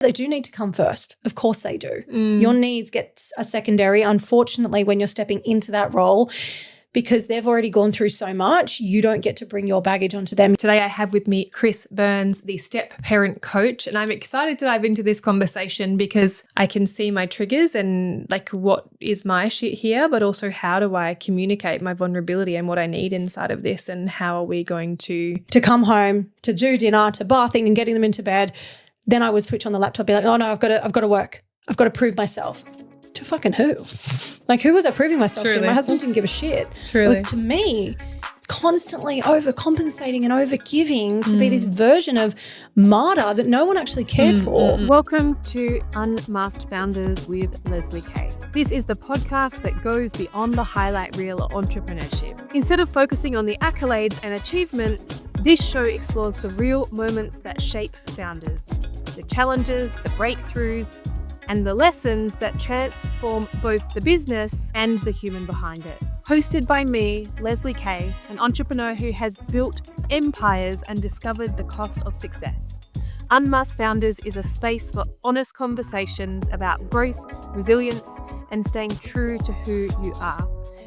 They do need to come first. Of course they do. Your needs get a secondary, unfortunately, when you're stepping into that role, because they've already gone through so much, you don't get to bring your baggage onto them. Today I have with me Kris Byrnes, the Stepparent Coach, and I'm excited to dive into this conversation because I can see my triggers and like what is my shit here, but also how do I communicate my vulnerability and what I need inside of this, and how are we going to come home, to do dinner, to bathing and getting them into bed. Then I would switch on the laptop, be like, oh no, I've got to work. I've got to prove myself. To fucking who? Like, who was I proving myself to? My husband didn't give a shit. It was to me constantly overcompensating and overgiving to be this version of Martyr that no one actually cared for. Welcome to Unmasked Founders with Lezly K. This is the podcast that goes beyond the highlight reel of entrepreneurship. Instead of focusing on the accolades and achievements, this show explores the real moments that shape founders, the challenges, the breakthroughs, and the lessons that transform both the business and the human behind it. Hosted by me, Lezly K, an entrepreneur who has built empires and discovered the cost of success. Unmasked Founders is a space for honest conversations about growth, resilience, and staying true to who you are.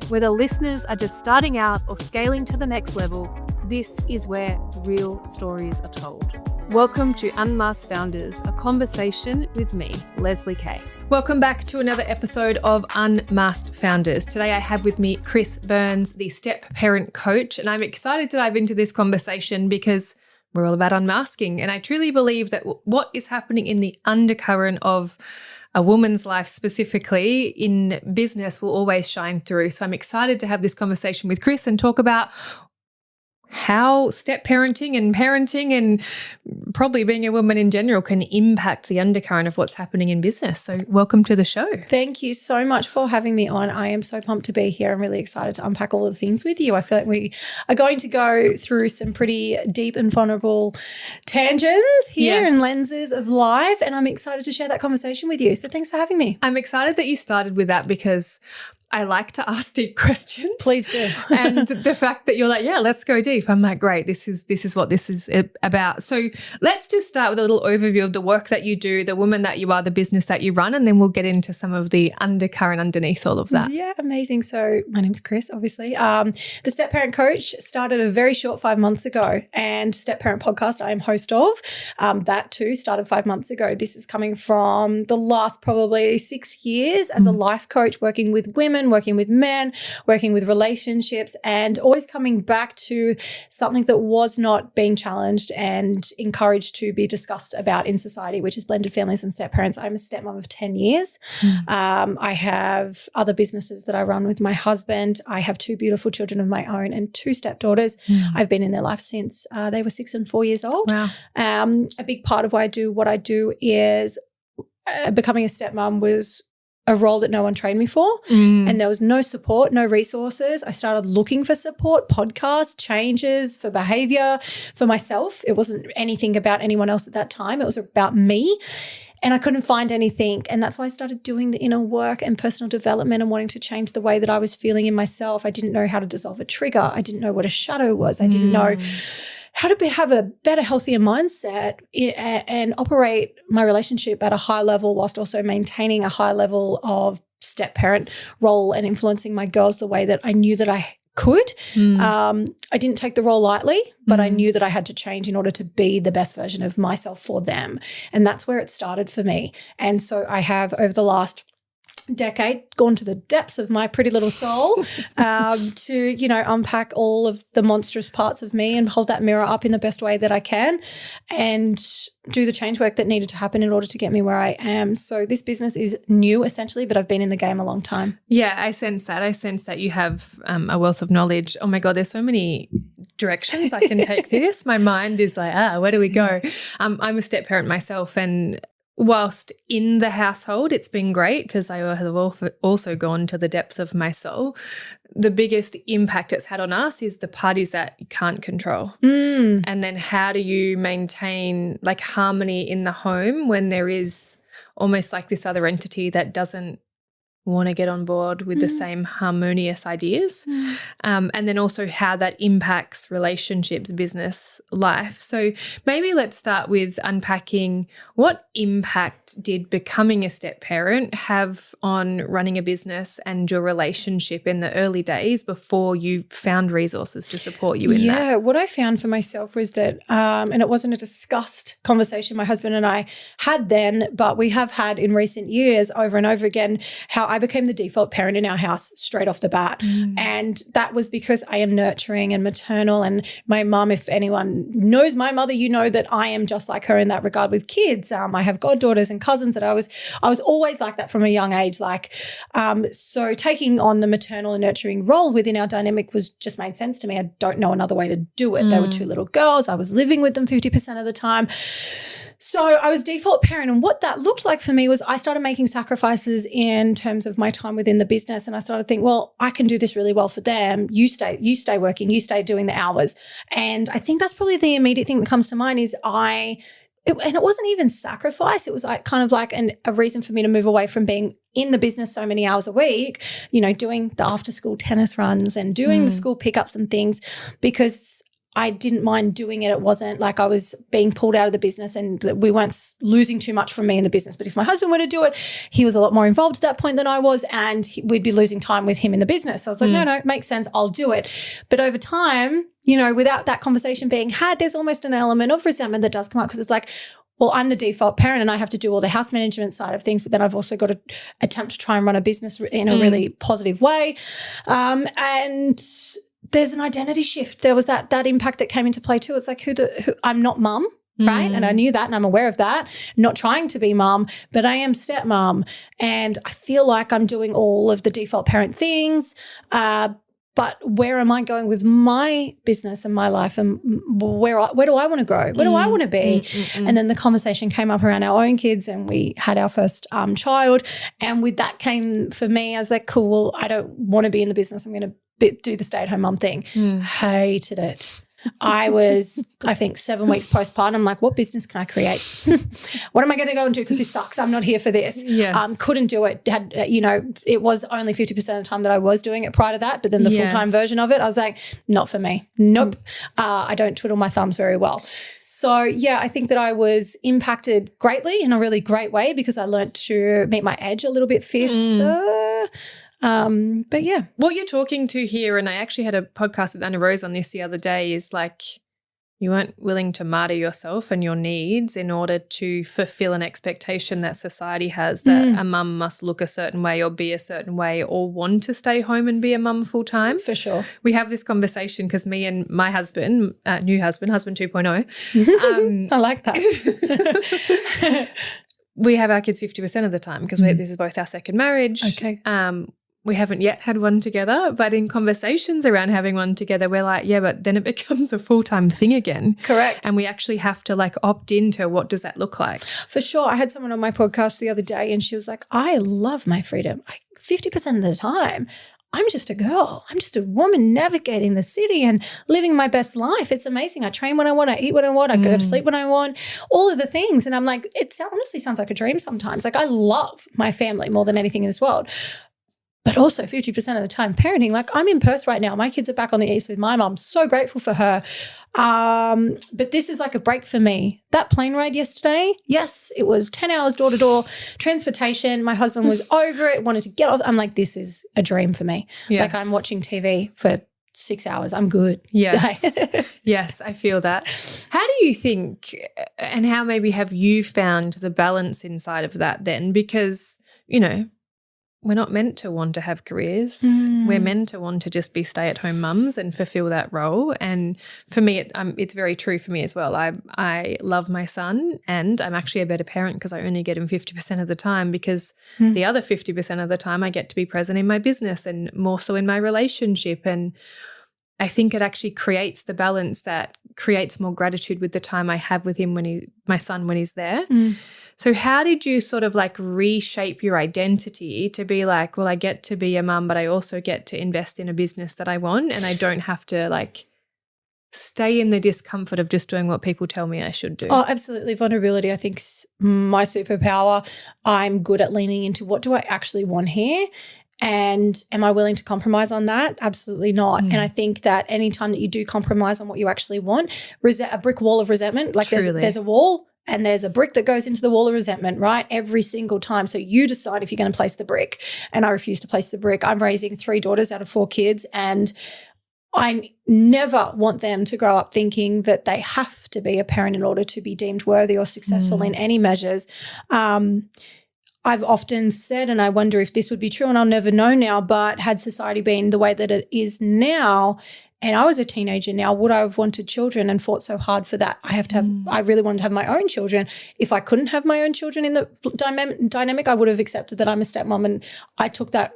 Whether listeners are just starting out or scaling to the next level, this is where real stories are told. Welcome to Unmasked Founders, a conversation with me, Lezly K. Welcome back to another episode of Unmasked Founders. Today I have with me Kris Byrnes, the Stepparent Coach, and I'm excited to dive into this conversation because we're all about unmasking. And I truly believe that what is happening in the undercurrent of a woman's life, specifically in business, will always shine through. So I'm excited to have this conversation with Kris and talk about how step parenting and probably being a woman in general can impact the undercurrent of what's happening in business. So welcome to the show. Thank you so much for having me on. I am so pumped to be here. I'm really excited to unpack all the things with you. I feel like we are going to go through some pretty deep and vulnerable tangents here and lenses of life, and I'm excited to share that conversation with you. So thanks for having me. I'm excited that you started with that because I like to ask deep questions. Please do. And the fact that you're like, yeah, let's go deep. I'm like, great, this is what this is about. So let's just start with a little overview of the work that you do, the woman that you are, the business that you run, and then we'll get into some of the undercurrent underneath all of that. Yeah, amazing. So my name's Kris, obviously. The Stepparent Coach started a very short 5 months ago, and Stepparent Podcast I am host of. That too started 5 months ago. This is coming from the last probably 6 years as a life coach, working with women, working with men, working with relationships, and always coming back to something that was not being challenged and encouraged to be discussed about in society, which is blended families and step parents. I'm a stepmom of 10 years. I have other businesses that I run with my husband. I have 2 beautiful children of my own and 2 stepdaughters. I've been in their life since they were 6 and 4 years old. Wow. A big part of why I do what I do is becoming a stepmom was a role that no one trained me for, and there was no support, no resources. I started looking for support, podcasts, changes for behavior for myself. It wasn't anything about anyone else at that time. It was about me, and I couldn't find anything. And that's why I started doing the inner work and personal development and wanting to change the way that I was feeling in myself. I didn't know how to dissolve a trigger. I didn't know what a shadow was. I didn't know how to have a better, healthier mindset and operate my relationship at a high level whilst also maintaining a high level of step parent role and influencing my girls the way that I knew that I could. I didn't take the role lightly, but I knew that I had to change in order to be the best version of myself for them. And that's where it started for me. And so I have, over the last decade, gone to the depths of my pretty little soul to, unpack all of the monstrous parts of me and hold that mirror up in the best way that I can and do the change work that needed to happen in order to get me where I am. So this business is new essentially, but I've been in the game a long time. Yeah, I sense that. I sense that you have a wealth of knowledge. Oh my God, there's so many directions I can take this. My mind is like, where do we go? I'm a step parent myself, and whilst in the household, it's been great because I have also gone to the depths of my soul. The biggest impact it's had on us is the parties that you can't control. And then how do you maintain like harmony in the home when there is almost like this other entity that doesn't want to get on board with the same harmonious ideas. And then also how that impacts relationships, business, life. So maybe let's start with unpacking what impact did becoming a step parent have on running a business and your relationship in the early days before you found resources to support you in that? Yeah, what I found for myself was that, and it wasn't a discussed conversation my husband and I had then, but we have had in recent years over and over again, how I became the default parent in our house straight off the bat. And that was because I am nurturing and maternal, and my mum, if anyone knows my mother, you know that I am just like her in that regard with kids. I have goddaughters and cousins that I was always like that from a young age. So taking on the maternal and nurturing role within our dynamic just made sense to me. I don't know another way to do it. They were two little girls. I was living with them 50% of the time. So I was default parent, and what that looked like for me was I started making sacrifices in terms of my time within the business, and I started to think, well, I can do this really well for them. You stay working, you stay doing the hours. And I think that's probably the immediate thing that comes to mind is and it wasn't even sacrifice. It was like kind of like a reason for me to move away from being in the business so many hours a week, doing the after school tennis runs and doing the school pickups and things, because I didn't mind doing it. It wasn't like I was being pulled out of the business and we weren't losing too much from me in the business. But if my husband were to do it, he was a lot more involved at that point than I was, and we'd be losing time with him in the business. So I was like, no, it makes sense. I'll do it. But over time, without that conversation being had, there's almost an element of resentment that does come up, because it's like, well, I'm the default parent and I have to do all the house management side of things, but then I've also got to attempt to try and run a business in a really positive way. And there's an identity shift. There was that impact that came into play too. It's like who I'm not mum, right? And I knew that and I'm aware of that. Not trying to be mum, but I am stepmom, and I feel like I'm doing all of the default parent things. But where am I going with my business and my life, and where do I want to grow? Where do I want to be? And then the conversation came up around our own kids, and we had our first child. And with that came for me, I was like, cool, well, I don't want to be in the business. I'm going to do the stay-at-home mum thing. Hated it. I was, I think, 7 weeks postpartum. I'm like, what business can I create? What am I going to go and do? Because this sucks. I'm not here for this. Yes. Couldn't do it. Had, it was only 50% of the time that I was doing it prior to that. But then the full-time version of it, I was like, not for me. Nope. I don't twiddle my thumbs very well. So, yeah, I think that I was impacted greatly in a really great way, because I learned to meet my edge a little bit fiercer. But yeah. What you're talking to here, and I actually had a podcast with Anna Rose on this the other day, is like you weren't willing to martyr yourself and your needs in order to fulfill an expectation that society has that a mum must look a certain way or be a certain way or want to stay home and be a mum full time. For sure. We have this conversation because me and my husband, husband 2.0. I like that. We have our kids 50% of the time because this is both our second marriage. Okay. We haven't yet had one together, but in conversations around having one together, we're like, yeah, but then it becomes a full-time thing again. Correct. And we actually have to opt into what does that look like. For sure. I had someone on my podcast the other day and she was like, I love my freedom. 50% of the time, I'm just a girl. I'm just a woman navigating the city and living my best life. It's amazing. I train when I want. I eat when I want. I go to sleep when I want. All of the things. And I'm like, it honestly sounds like a dream sometimes. Like I love my family more than anything in this world. But also 50% of the time parenting, like I'm in Perth right now. My kids are back on the east with my mum. So grateful for her. But this is like a break for me. That plane ride yesterday, yes, it was 10 hours door to door transportation. My husband was over it, wanted to get off. I'm like, this is a dream for me. Yes. Like I'm watching TV for 6 hours. I'm good. Yes. Yes, I feel that. How do you think, and how maybe have you found the balance inside of that then? Because, we're not meant to want to have careers. We're meant to want to just be stay-at-home mums and fulfill that role. And for me, it's very true for me as well. I love my son, and I'm actually a better parent because I only get him 50% of the time, because the other 50% of the time I get to be present in my business and more so in my relationship. And I think it actually creates the balance that creates more gratitude with the time I have with him my son when he's there. So how did you sort of reshape your identity to be like, well, I get to be a mum, but I also get to invest in a business that I want, and I don't have to stay in the discomfort of just doing what people tell me I should do? Oh, absolutely. Vulnerability, I think, is my superpower. I'm good at leaning into what do I actually want here? And am I willing to compromise on that? Absolutely not. And I think that anytime that you do compromise on what you actually want, a brick wall of resentment, like there's a wall and there's a brick that goes into the wall of resentment, right? Every single time. So you decide if you're going to place the brick. And I refuse to place the brick. I'm raising 3 daughters out of 4 kids, and I never want them to grow up thinking that they have to be a parent in order to be deemed worthy or successful in any measures. I've often said, and I wonder if this would be true, and I'll never know now, but had society been the way that it is now, and I was a teenager now, would I have wanted children and fought so hard for that? I really wanted to have my own children. If I couldn't have my own children in the dynamic, I would have accepted that I'm a stepmom, and I took that,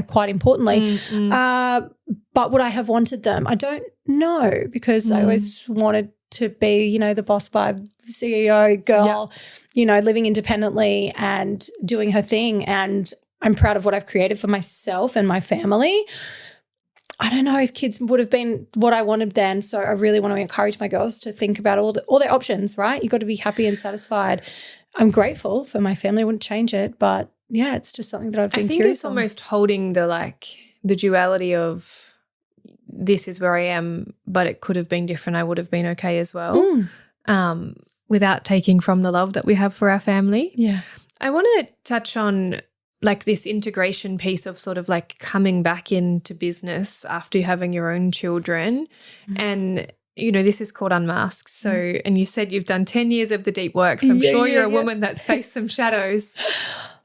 quite importantly. But would I have wanted them? I don't know, because I always wanted to be, the boss vibe CEO girl, living independently and doing her thing. And I'm proud of what I've created for myself and my family. I don't know if kids would have been what I wanted then. So I really want to encourage my girls to think about all their options, right? You've got to be happy and satisfied. I'm grateful for my family. I wouldn't change it. But yeah, it's just something that I've been curious on. I think it's almost holding the duality of this is where I am, but it could have been different. I would have been okay as well, without taking from the love that we have for our family. Yeah. I want to touch on this integration piece of sort of coming back into business after having your own children. And, this is called Unmasked. So, and you said you've done 10 years of the deep work. So I'm sure you're a woman that's faced some shadows.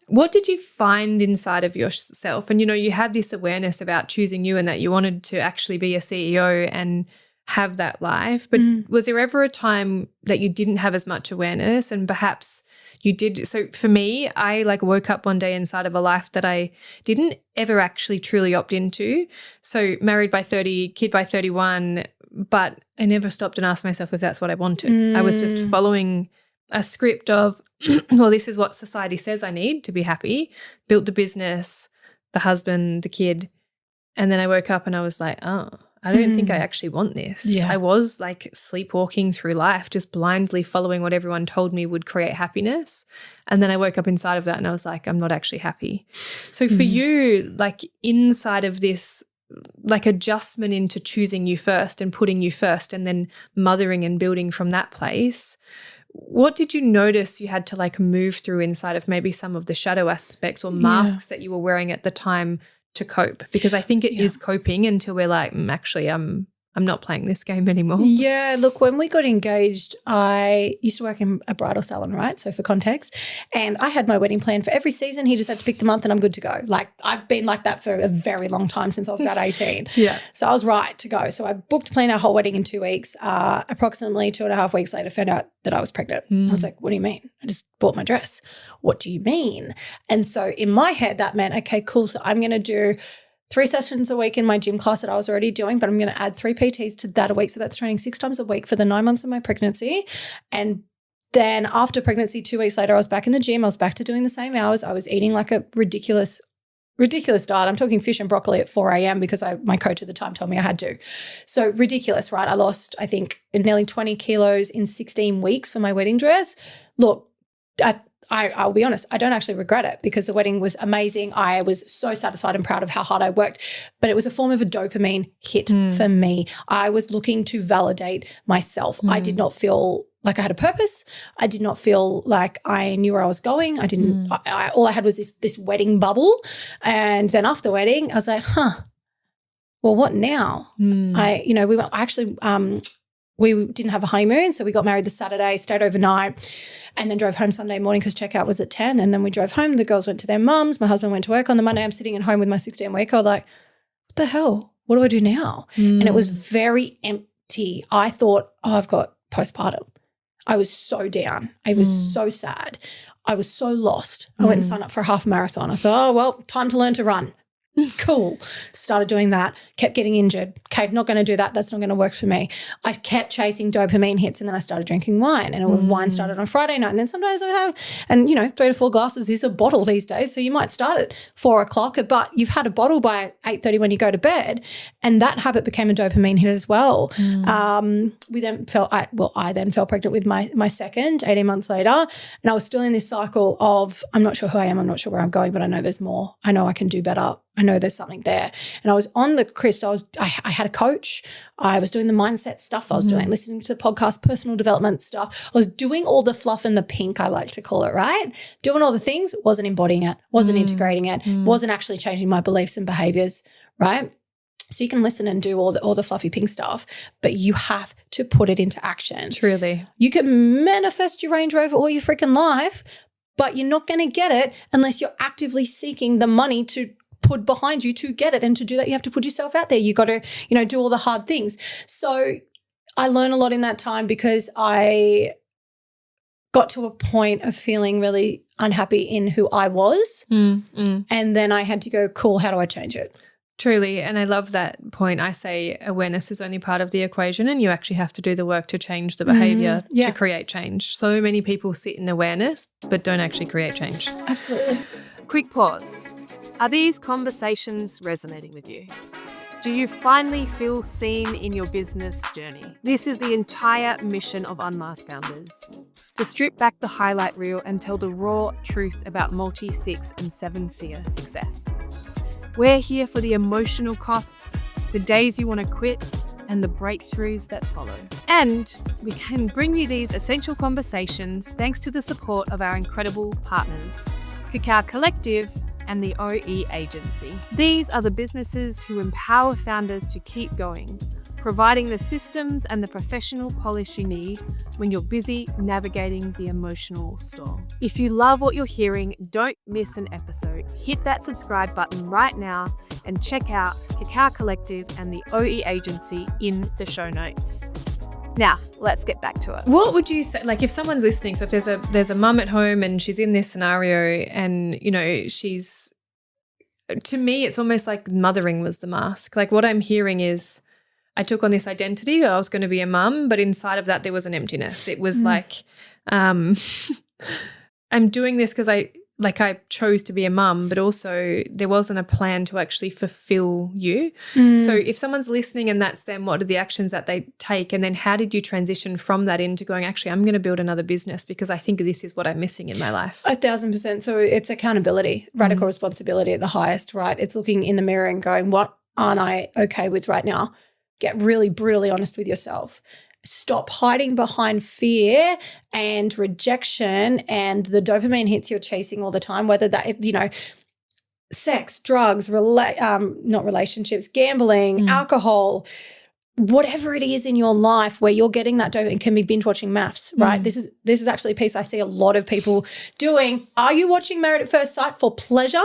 What did you find inside of yourself? And, you had this awareness about choosing you and that you wanted to actually be a CEO and have that life. But was there ever a time that you didn't have as much awareness and perhaps you did? So for me, I woke up one day inside of a life that I didn't ever actually truly opt into. So married by 30, kid by 31, but I never stopped and asked myself if that's what I wanted. I was just following a script of, well, this is what society says I need to be happy, built the business, the husband, the kid. And then I woke up and I was like, oh, I don't think I actually want this. Yeah. I was sleepwalking through life, just blindly following what everyone told me would create happiness. And then I woke up inside of that and I was like, I'm not actually happy. So for you, inside of this, adjustment into choosing you first and putting you first and then mothering and building from that place, what did you notice you had to move through inside of maybe some of the shadow aspects or masks that you were wearing at the time to cope? Because I think it is coping until we're actually, I'm not playing this game anymore. Yeah, look, when we got engaged, I used to work in a bridal salon, right? So for context, and I had my wedding plan for every season. He just had to pick the month and I'm good to go. I've been like that for a very long time, since I was about 18. Yeah. So I was right to go. So I planned our whole wedding in 2 weeks. Approximately 2.5 weeks later, found out that I was pregnant. I was like, what do you mean? I just bought my dress. What do you mean? And so in my head, that meant, okay, cool. So I'm going to do 3 sessions a week in my gym class that I was already doing, but I'm going to add 3 PTs to that a week. So that's training 6 times a week for the 9 months of my pregnancy. And then after pregnancy, 2 weeks later, I was back in the gym. I was back to doing the same hours. I was eating a ridiculous diet. I'm talking fish and broccoli at 4 a.m. because my coach at the time told me I had to. So ridiculous, right? I lost, I think, nearly 20 kilos in 16 weeks for my wedding dress. Look, I'll be honest, I don't actually regret it because the wedding was amazing. I was so satisfied and proud of how hard I worked, but it was a form of a dopamine hit for me. I was looking to validate myself. I did not feel like I had a purpose. I did not feel like I knew where I was going. I didn't, all I had was this wedding bubble. And then after the wedding, I was like, well, what now? We didn't have a honeymoon, so we got married the Saturday, stayed overnight, and then drove home Sunday morning because checkout was at 10. And then we drove home. The girls went to their mums. My husband went to work on the Monday. I'm sitting at home with my 16-week-old like, what the hell? What do I do now? And it was very empty. I thought, I've got postpartum. I was so down. I was so sad. I was so lost. I went and signed up for a half marathon. I thought, well, time to learn to run. Cool. Started doing that. Kept getting injured. Okay, not going to do that. That's not going to work for me. I kept chasing dopamine hits, and then I started drinking wine. And wine started on Friday night. And then sometimes I have, and 3 to 4 glasses is a bottle these days. So you might start at 4 o'clock, but you've had a bottle by 8:30 when you go to bed. And that habit became a dopamine hit as well. I then fell pregnant with my second 18 months later. And I was still in this cycle of, I'm not sure who I am. I'm not sure where I'm going, but I know there's more. I know I can do better. I know there's something there. And I was on the Kris. I had a coach. I was doing the mindset stuff. I was listening to podcasts, personal development stuff. I was doing all the fluff and the pink, I like to call it, right? Doing all the things, wasn't embodying it, wasn't integrating it, wasn't actually changing my beliefs and behaviors, right? So you can listen and do all the fluffy pink stuff, but you have to put it into action. Truly. You can manifest your Range Rover all your freaking life, but you're not going to get it unless you're actively seeking the money to put behind you to get it. And to do that, you have to put yourself out there. You got to, do all the hard things. So I learned a lot in that time because I got to a point of feeling really unhappy in who I was. And then I had to go, cool, how do I change it? Truly. And I love that point. I say awareness is only part of the equation, and you actually have to do the work to change the behavior to create change. So many people sit in awareness but don't actually create change. Absolutely. Quick pause. Are these conversations resonating with you? Do you finally feel seen in your business journey? This is the entire mission of Unmasked Founders. To strip back the highlight reel and tell the raw truth about multi, 6 and 7-figure success. We're here for the emotional costs, the days you want to quit, and the breakthroughs that follow. And we can bring you these essential conversations thanks to the support of our incredible partners, Cacao Collective and the OE Agency. These are the businesses who empower founders to keep going, providing the systems and the professional polish you need when you're busy navigating the emotional storm. If you love what you're hearing, don't miss an episode. Hit that subscribe button right now and check out Cacao Collective and the OE Agency in the show notes. Now, let's get back to it. What would you say, like if someone's listening, so if there's a mum at home and she's in this scenario and, she's, to me, it's almost like mothering was the mask. Like what I'm hearing is I took on this identity, I was going to be a mum, but inside of that there was an emptiness. It was like I'm doing this because I chose to be a mum, but also there wasn't a plan to actually fulfill you. So if someone's listening and that's them, what are the actions that they take? And then how did you transition from that into going, actually, I'm going to build another business because I think this is what I'm missing in my life? 1,000%. So it's accountability, radical responsibility at the highest, right? It's looking in the mirror and going, what aren't I okay with right now? Get really brutally honest with yourself. Stop hiding behind fear and rejection and the dopamine hits you're chasing all the time, whether that, sex, drugs, not relationships, gambling, alcohol, whatever it is in your life where you're getting that dopamine. It can be binge watching maths, right? This is actually a piece I see a lot of people doing. Are you watching Married at First Sight for pleasure?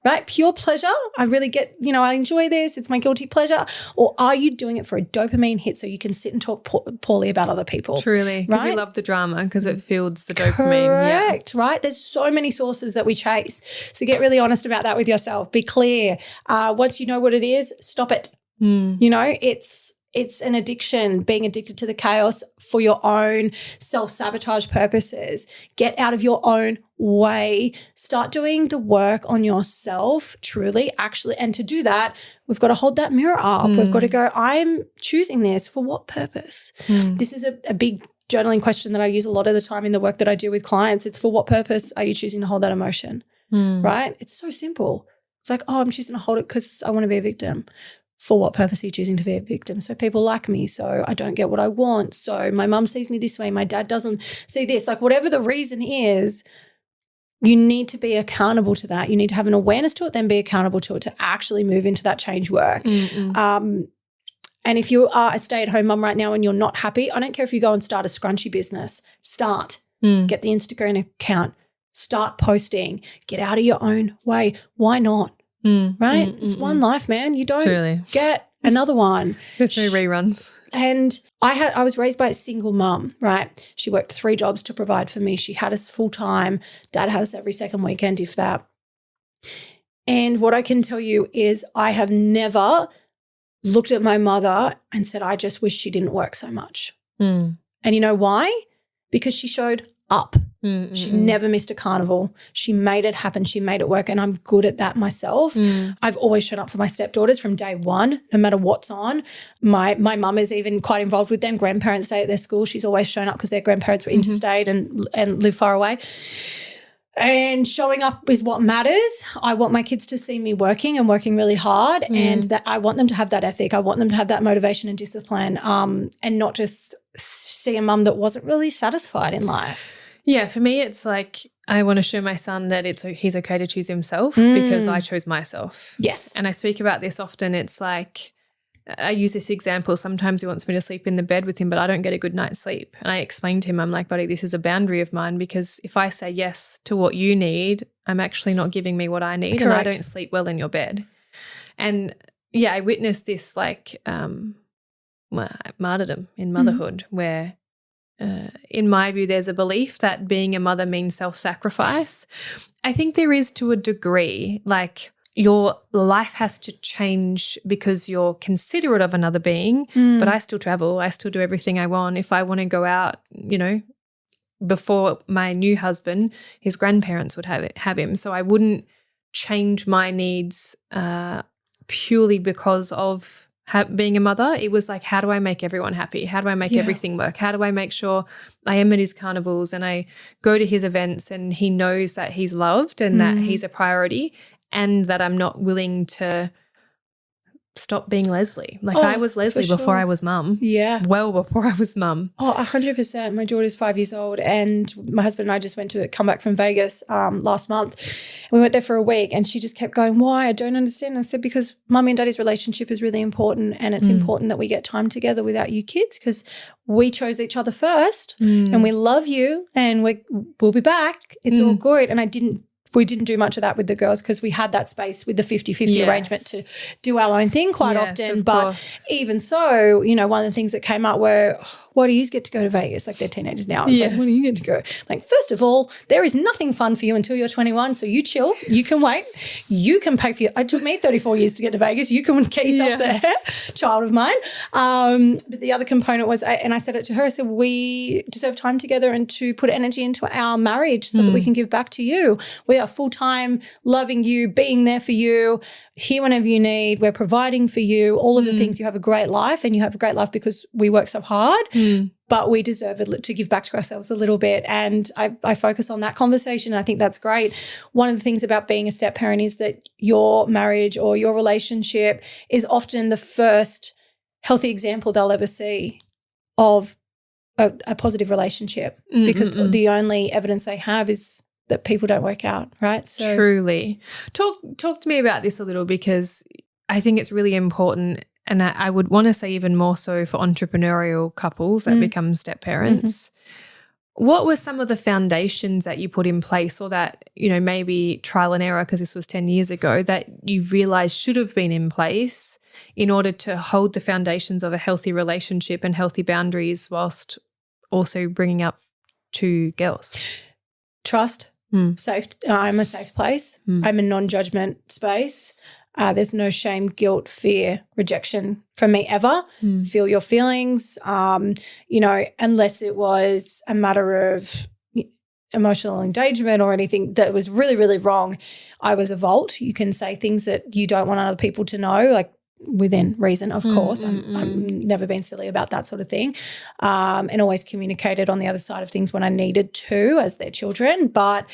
Right? Pure pleasure. I really get, I enjoy this. It's my guilty pleasure. Or are you doing it for a dopamine hit so you can sit and talk poorly about other people? Truly. Because you love the drama because it fuels the dopamine. Correct, right? There's so many sources that we chase. So get really honest about that with yourself. Be clear. Once you know what it is, stop it. It's an addiction, being addicted to the chaos for your own self-sabotage purposes. Get out of your own way. Start doing the work on yourself, truly, actually. And to do that, we've got to hold that mirror up. We've got to go, I'm choosing this for what purpose? This is a big journaling question that I use a lot of the time in the work that I do with clients. It's for what purpose are you choosing to hold that emotion, right? It's so simple. It's like, I'm choosing to hold it because I want to be a victim. For what purpose are you choosing to be a victim? So people like me, so I don't get what I want. So my mum sees me this way, my dad doesn't see this. Like whatever the reason is, you need to be accountable to that. You need to have an awareness to it, then be accountable to it to actually move into that change work. And if you are a stay-at-home mum right now and you're not happy, I don't care if you go and start a scrunchie business. Start. Get the Instagram account. Start posting. Get out of your own way. Why not? Right? It's one life, man. You don't get another one. There's no reruns. And I was raised by a single mum, right? She worked 3 jobs to provide for me. She had us full time. Dad had us every second weekend, if that. And what I can tell you is I have never looked at my mother and said, I just wish she didn't work so much. Mm. And you know why? Because she showed up. She never missed a carnival. She made it happen. She made it work, and I'm good at that myself. I've always shown up for my stepdaughters from day one, no matter what's on. My mum is even quite involved with them. Grandparents stay at their school. She's always shown up because their grandparents were interstate and live far away. And showing up is what matters. I want my kids to see me working and working really hard, and that I want them to have that ethic. I want them to have that motivation and discipline, and not just see a mum that wasn't really satisfied in life. Yeah, for me, it's like I want to show my son that he's okay to choose himself because I chose myself. Yes. And I speak about this often. It's like I use this example. Sometimes he wants me to sleep in the bed with him, but I don't get a good night's sleep. And I explain to him, I'm like, buddy, this is a boundary of mine, because if I say yes to what you need, I'm actually not giving me what I need. Correct. And I don't sleep well in your bed. And yeah, I witnessed this like martyrdom in motherhood where in my view, there's a belief that being a mother means self-sacrifice. I think there is to a degree, like your life has to change because you're considerate of another being, but I still travel. I still do everything I want. If I want to go out, you know, before my new husband, his grandparents would have him. So I wouldn't change my needs purely because of being a mother. It was like, how do I make everyone happy? How do I make everything work? How do I make sure I am at his carnivals and I go to his events and he knows that he's loved and that he's a priority, and that I'm not willing to stop being Lezly. Like I was Lezly before I was mum. Yeah. Well before I was mum. Oh, 100%. My daughter's 5 years old, and my husband and I just come back from Vegas last month. We went there for a week, and she just kept going, why? I don't understand. I said, because mummy and daddy's relationship is really important, and it's important that we get time together without you kids, because we chose each other first and we love you, and we'll be back. It's all good. And we didn't do much of that with the girls because we had that space with the 50-50 arrangement to do our own thing quite often. But even so, you know, one of the things that came up were, why do you get to go to Vegas? Like, they're teenagers now. It's like, when do you get to go? Like, first of all, there is nothing fun for you until you're 21. So you chill. You can wait. You can pay for it took me 34 years to get to Vegas. You can key yourself there, child of mine. But the other component was, and I said it to her, I said, we deserve time together and to put energy into our marriage so that we can give back to you. We are full-time, loving you, being there for you, here whenever you need. We're providing for you, all of the things. You have a great life, and you have a great life because we work so hard, but we deserve to give back to ourselves a little bit. And I focus on that conversation, and I think that's great. One of the things about being a step parent is that your marriage or your relationship is often the first healthy example they'll ever see of a positive relationship, because the only evidence they have is that people don't work out, right? So truly. Talk to me about this a little, because I think it's really important, and I would want to say even more so for entrepreneurial couples that become step parents. What were some of the foundations that you put in place, or that, you know, maybe trial and error, because this was 10 years ago, that you realised should have been in place in order to hold the foundations of a healthy relationship and healthy boundaries whilst also bringing up two girls? Trust. Safe. I'm a safe place. I'm a non-judgment space. There's no shame, guilt, fear, rejection from me ever. Feel your feelings, you know, unless it was a matter of emotional engagement or anything that was really, really wrong. I was a vault. You can say things that you don't want other people to know, like within reason, of course. I'm never been silly about that sort of thing, and always communicated on the other side of things when I needed to as their children. But,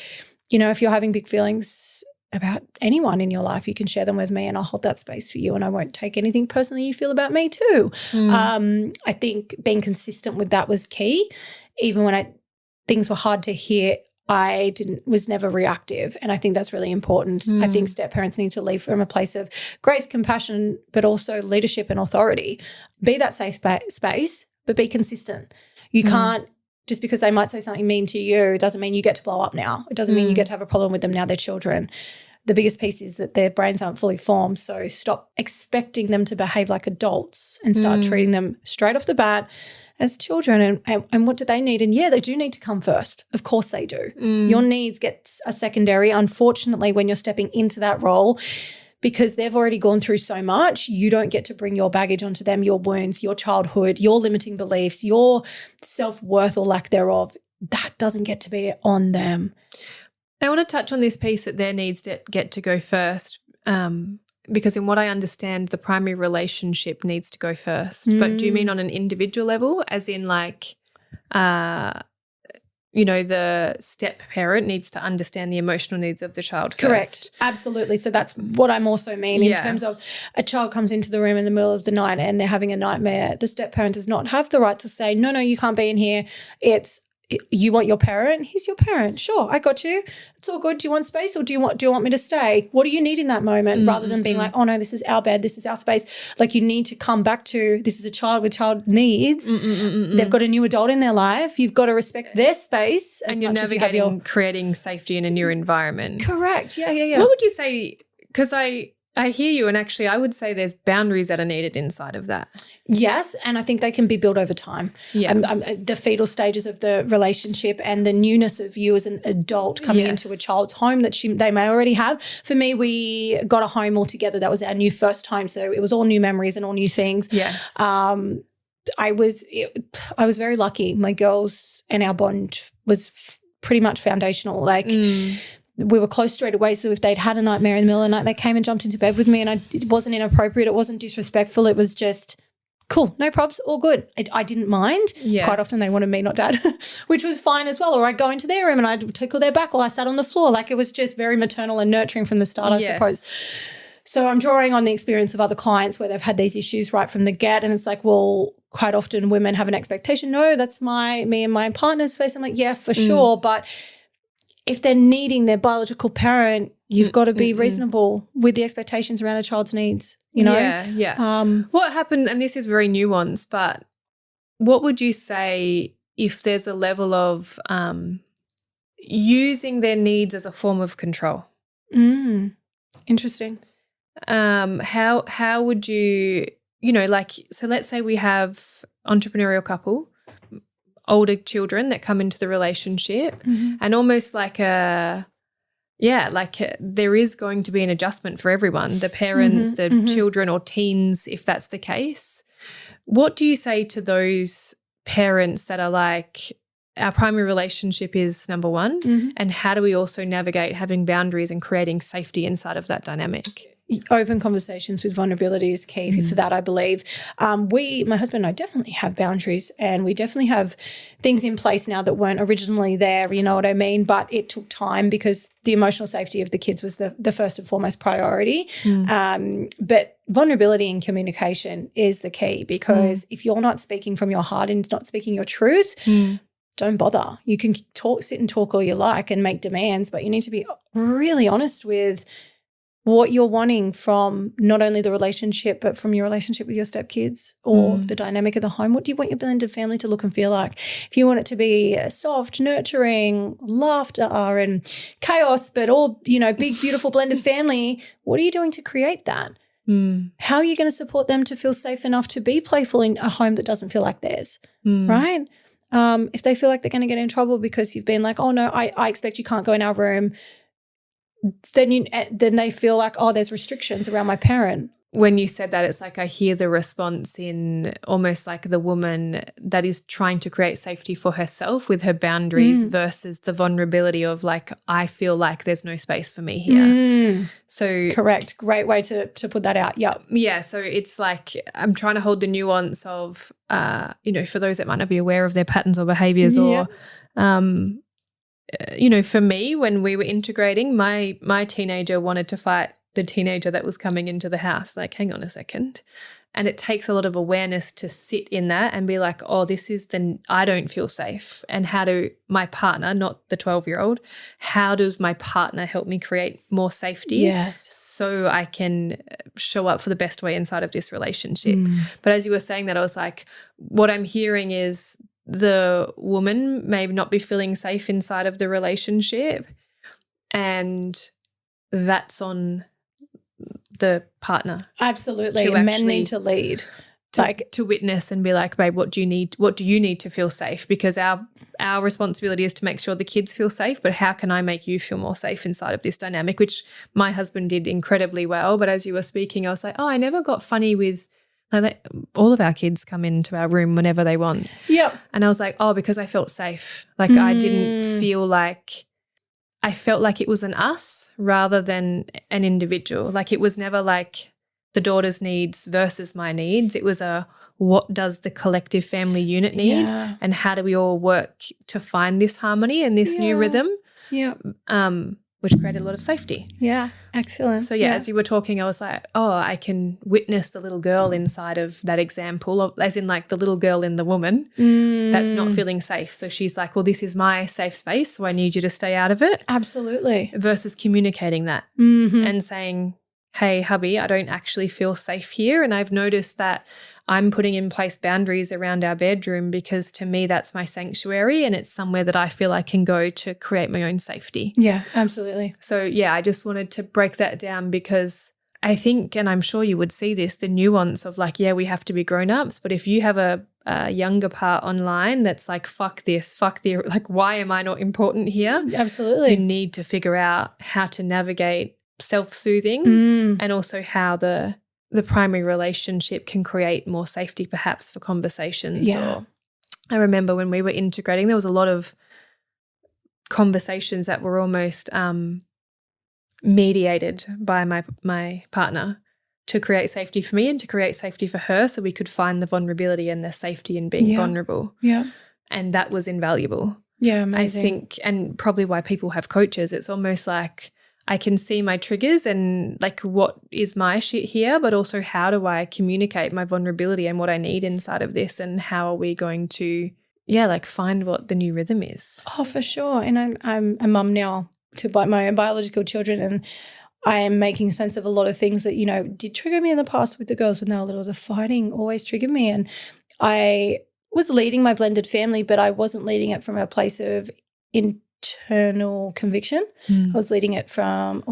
you know, if you're having big feelings about anyone in your life, you can share them with me, and I'll hold that space for you, and I won't take anything personally you feel about me too. I think being consistent with that was key. Even when things were hard to hear, I was never reactive, and I think that's really important. I think step parents need to lead from a place of grace, compassion, but also leadership and authority. Be that safe space, but be consistent. You can't, just because they might say something mean to you, doesn't mean you get to blow up now. It doesn't mean you get to have a problem with them now. They're children. the biggest piece is that their brains aren't fully formed. So stop expecting them to behave like adults and start treating them straight off the bat as children. And what do they need? And yeah, they do need to come first. Of course they do. Your needs get a secondary, unfortunately, when you're stepping into that role, because they've already gone through so much. You don't get to bring your baggage onto them, your wounds, your childhood, your limiting beliefs, your self-worth or lack thereof. That doesn't get to be on them. I want to touch on this piece that their needs get to go first, because in what I understand, the primary relationship needs to go first. But do you mean on an individual level, as in like, the step parent needs to understand the emotional needs of the child first? Correct. Absolutely. So that's what I'm also mean in terms of a child comes into the room in the middle of the night and they're having a nightmare. The step parent does not have the right to say, no, you can't be in here. You want your parent? He's your parent. Sure, I got you. It's all good. Do you want space or do you want me to stay? What do you need in that moment? Rather than being like, oh no, this is our bed, this is our space. Like you need to come back to this is a child with child needs. They've got a new adult in their life. You've got to respect their space as and you're much as you have navigating creating safety in a new environment. Correct. Yeah. What would you say? Because I hear you, and actually I would say there's boundaries that are needed inside of that. Yes, and I think they can be built over time. Yeah. The fetal stages of the relationship and the newness of you as an adult coming into a child's home that they may already have. For me, we got a home all together. That was our new first home, so it was all new memories and all new things. Yes. I was very lucky. My girls and our bond was pretty much foundational. Like we were close straight away, so if they'd had a nightmare in the middle of the night, they came and jumped into bed with me, and it wasn't inappropriate, it wasn't disrespectful, it was just cool, no probs, all good. I didn't mind. Yes. Quite often they wanted me, not dad, which was fine as well. Or I'd go into their room and I'd tickle their back while I sat on the floor. Like it was just very maternal and nurturing from the start, I suppose. So I'm drawing on the experience of other clients where they've had these issues right from the get, and it's like, well, quite often women have an expectation, no, that's me and my partner's space. I'm like, yeah, for sure, but if they're needing their biological parent, you've got to be reasonable with the expectations around a child's needs, you know? Yeah. What happened, and this is very nuanced, but what would you say if there's a level of using their needs as a form of control? Interesting. How would you, so let's say we have entrepreneurial couple, older children that come into the relationship, and almost like there is going to be an adjustment for everyone, the parents, the children or teens, if that's the case. What do you say to those parents that are like, our primary relationship is number one, and how do we also navigate having boundaries and creating safety inside of that dynamic? Open conversations with vulnerability is key for that, I believe. My husband and I definitely have boundaries, and we definitely have things in place now that weren't originally there, you know what I mean? But it took time because the emotional safety of the kids was the first and foremost priority. But vulnerability and communication is the key, because if you're not speaking from your heart and not speaking your truth, don't bother. You can sit and talk all you like and make demands, but you need to be really honest with what you're wanting from not only the relationship, but from your relationship with your stepkids or the dynamic of the home. What do you want your blended family to look and feel like? If you want it to be soft, nurturing, laughter and chaos, but all, big, beautiful blended family, what are you doing to create that? How are you going to support them to feel safe enough to be playful in a home that doesn't feel like theirs, right? If they feel like they're going to get in trouble because you've been like, oh, no, I expect you can't go in our room, then they feel like, oh, there's restrictions around my parent. When you said that, it's like I hear the response in almost like the woman that is trying to create safety for herself with her boundaries versus the vulnerability of like, I feel like there's no space for me here. So correct. Great way to put that out. Yep. Yeah. So it's like I'm trying to hold the nuance of, for those that might not be aware of their patterns or behaviors or for me, when we were integrating, my teenager wanted to fight the teenager that was coming into the house. Like, hang on a second. And it takes a lot of awareness to sit in that and be like, oh, I don't feel safe. And how do my partner, not the 12-year-old, how does my partner help me create more safety? Yes. So I can show up for the best way inside of this relationship. But as you were saying that, I was like, what I'm hearing is the woman may not be feeling safe inside of the relationship, and that's on the partner. Absolutely. To Men actually- need to lead. To witness and be like, babe, what do you need? What do you need to feel safe? Because our responsibility is to make sure the kids feel safe, but how can I make you feel more safe inside of this dynamic, which my husband did incredibly well. But as you were speaking, I was like, oh, I never got funny with all of our kids come into our room whenever they want. Yep. And I was like, oh, because I felt safe. Like I didn't feel like, I felt like it was an us rather than an individual. Like it was never like the daughter's needs versus my needs. It was what does the collective family unit need, and how do we all work to find this harmony and this new rhythm, which created a lot of safety. Yeah, excellent. So, as you were talking, I was like, oh, I can witness the little girl inside of that example, as in like the little girl in the woman that's not feeling safe. So she's like, well, this is my safe space, so I need you to stay out of it. Absolutely. Versus communicating that and saying, hey, hubby, I don't actually feel safe here. And I've noticed that I'm putting in place boundaries around our bedroom because to me that's my sanctuary and it's somewhere that I feel I can go to create my own safety. Yeah, absolutely. So, I just wanted to break that down because I think, and I'm sure you would see this, the nuance of like, we have to be grown-ups, but if you have a younger part online that's like, fuck this, fuck the, like, why am I not important here? Absolutely. You need to figure out how to navigate self-soothing and also how the primary relationship can create more safety perhaps for conversations. Yeah. Or I remember when we were integrating, there was a lot of conversations that were almost mediated by my partner to create safety for me and to create safety for her so we could find the vulnerability and the safety in being vulnerable. Yeah. And that was invaluable. Yeah, amazing. I think, and probably why people have coaches, it's almost like I can see my triggers and like what is my shit here, but also how do I communicate my vulnerability and what I need inside of this and how are we going to, like find what the new rhythm is. Oh, for sure. And I'm a mum now to my own biological children and I am making sense of a lot of things that, did trigger me in the past with the girls when they were little. The fighting always triggered me and I was leading my blended family, but I wasn't leading it from a place of internal conviction. I was leading it from,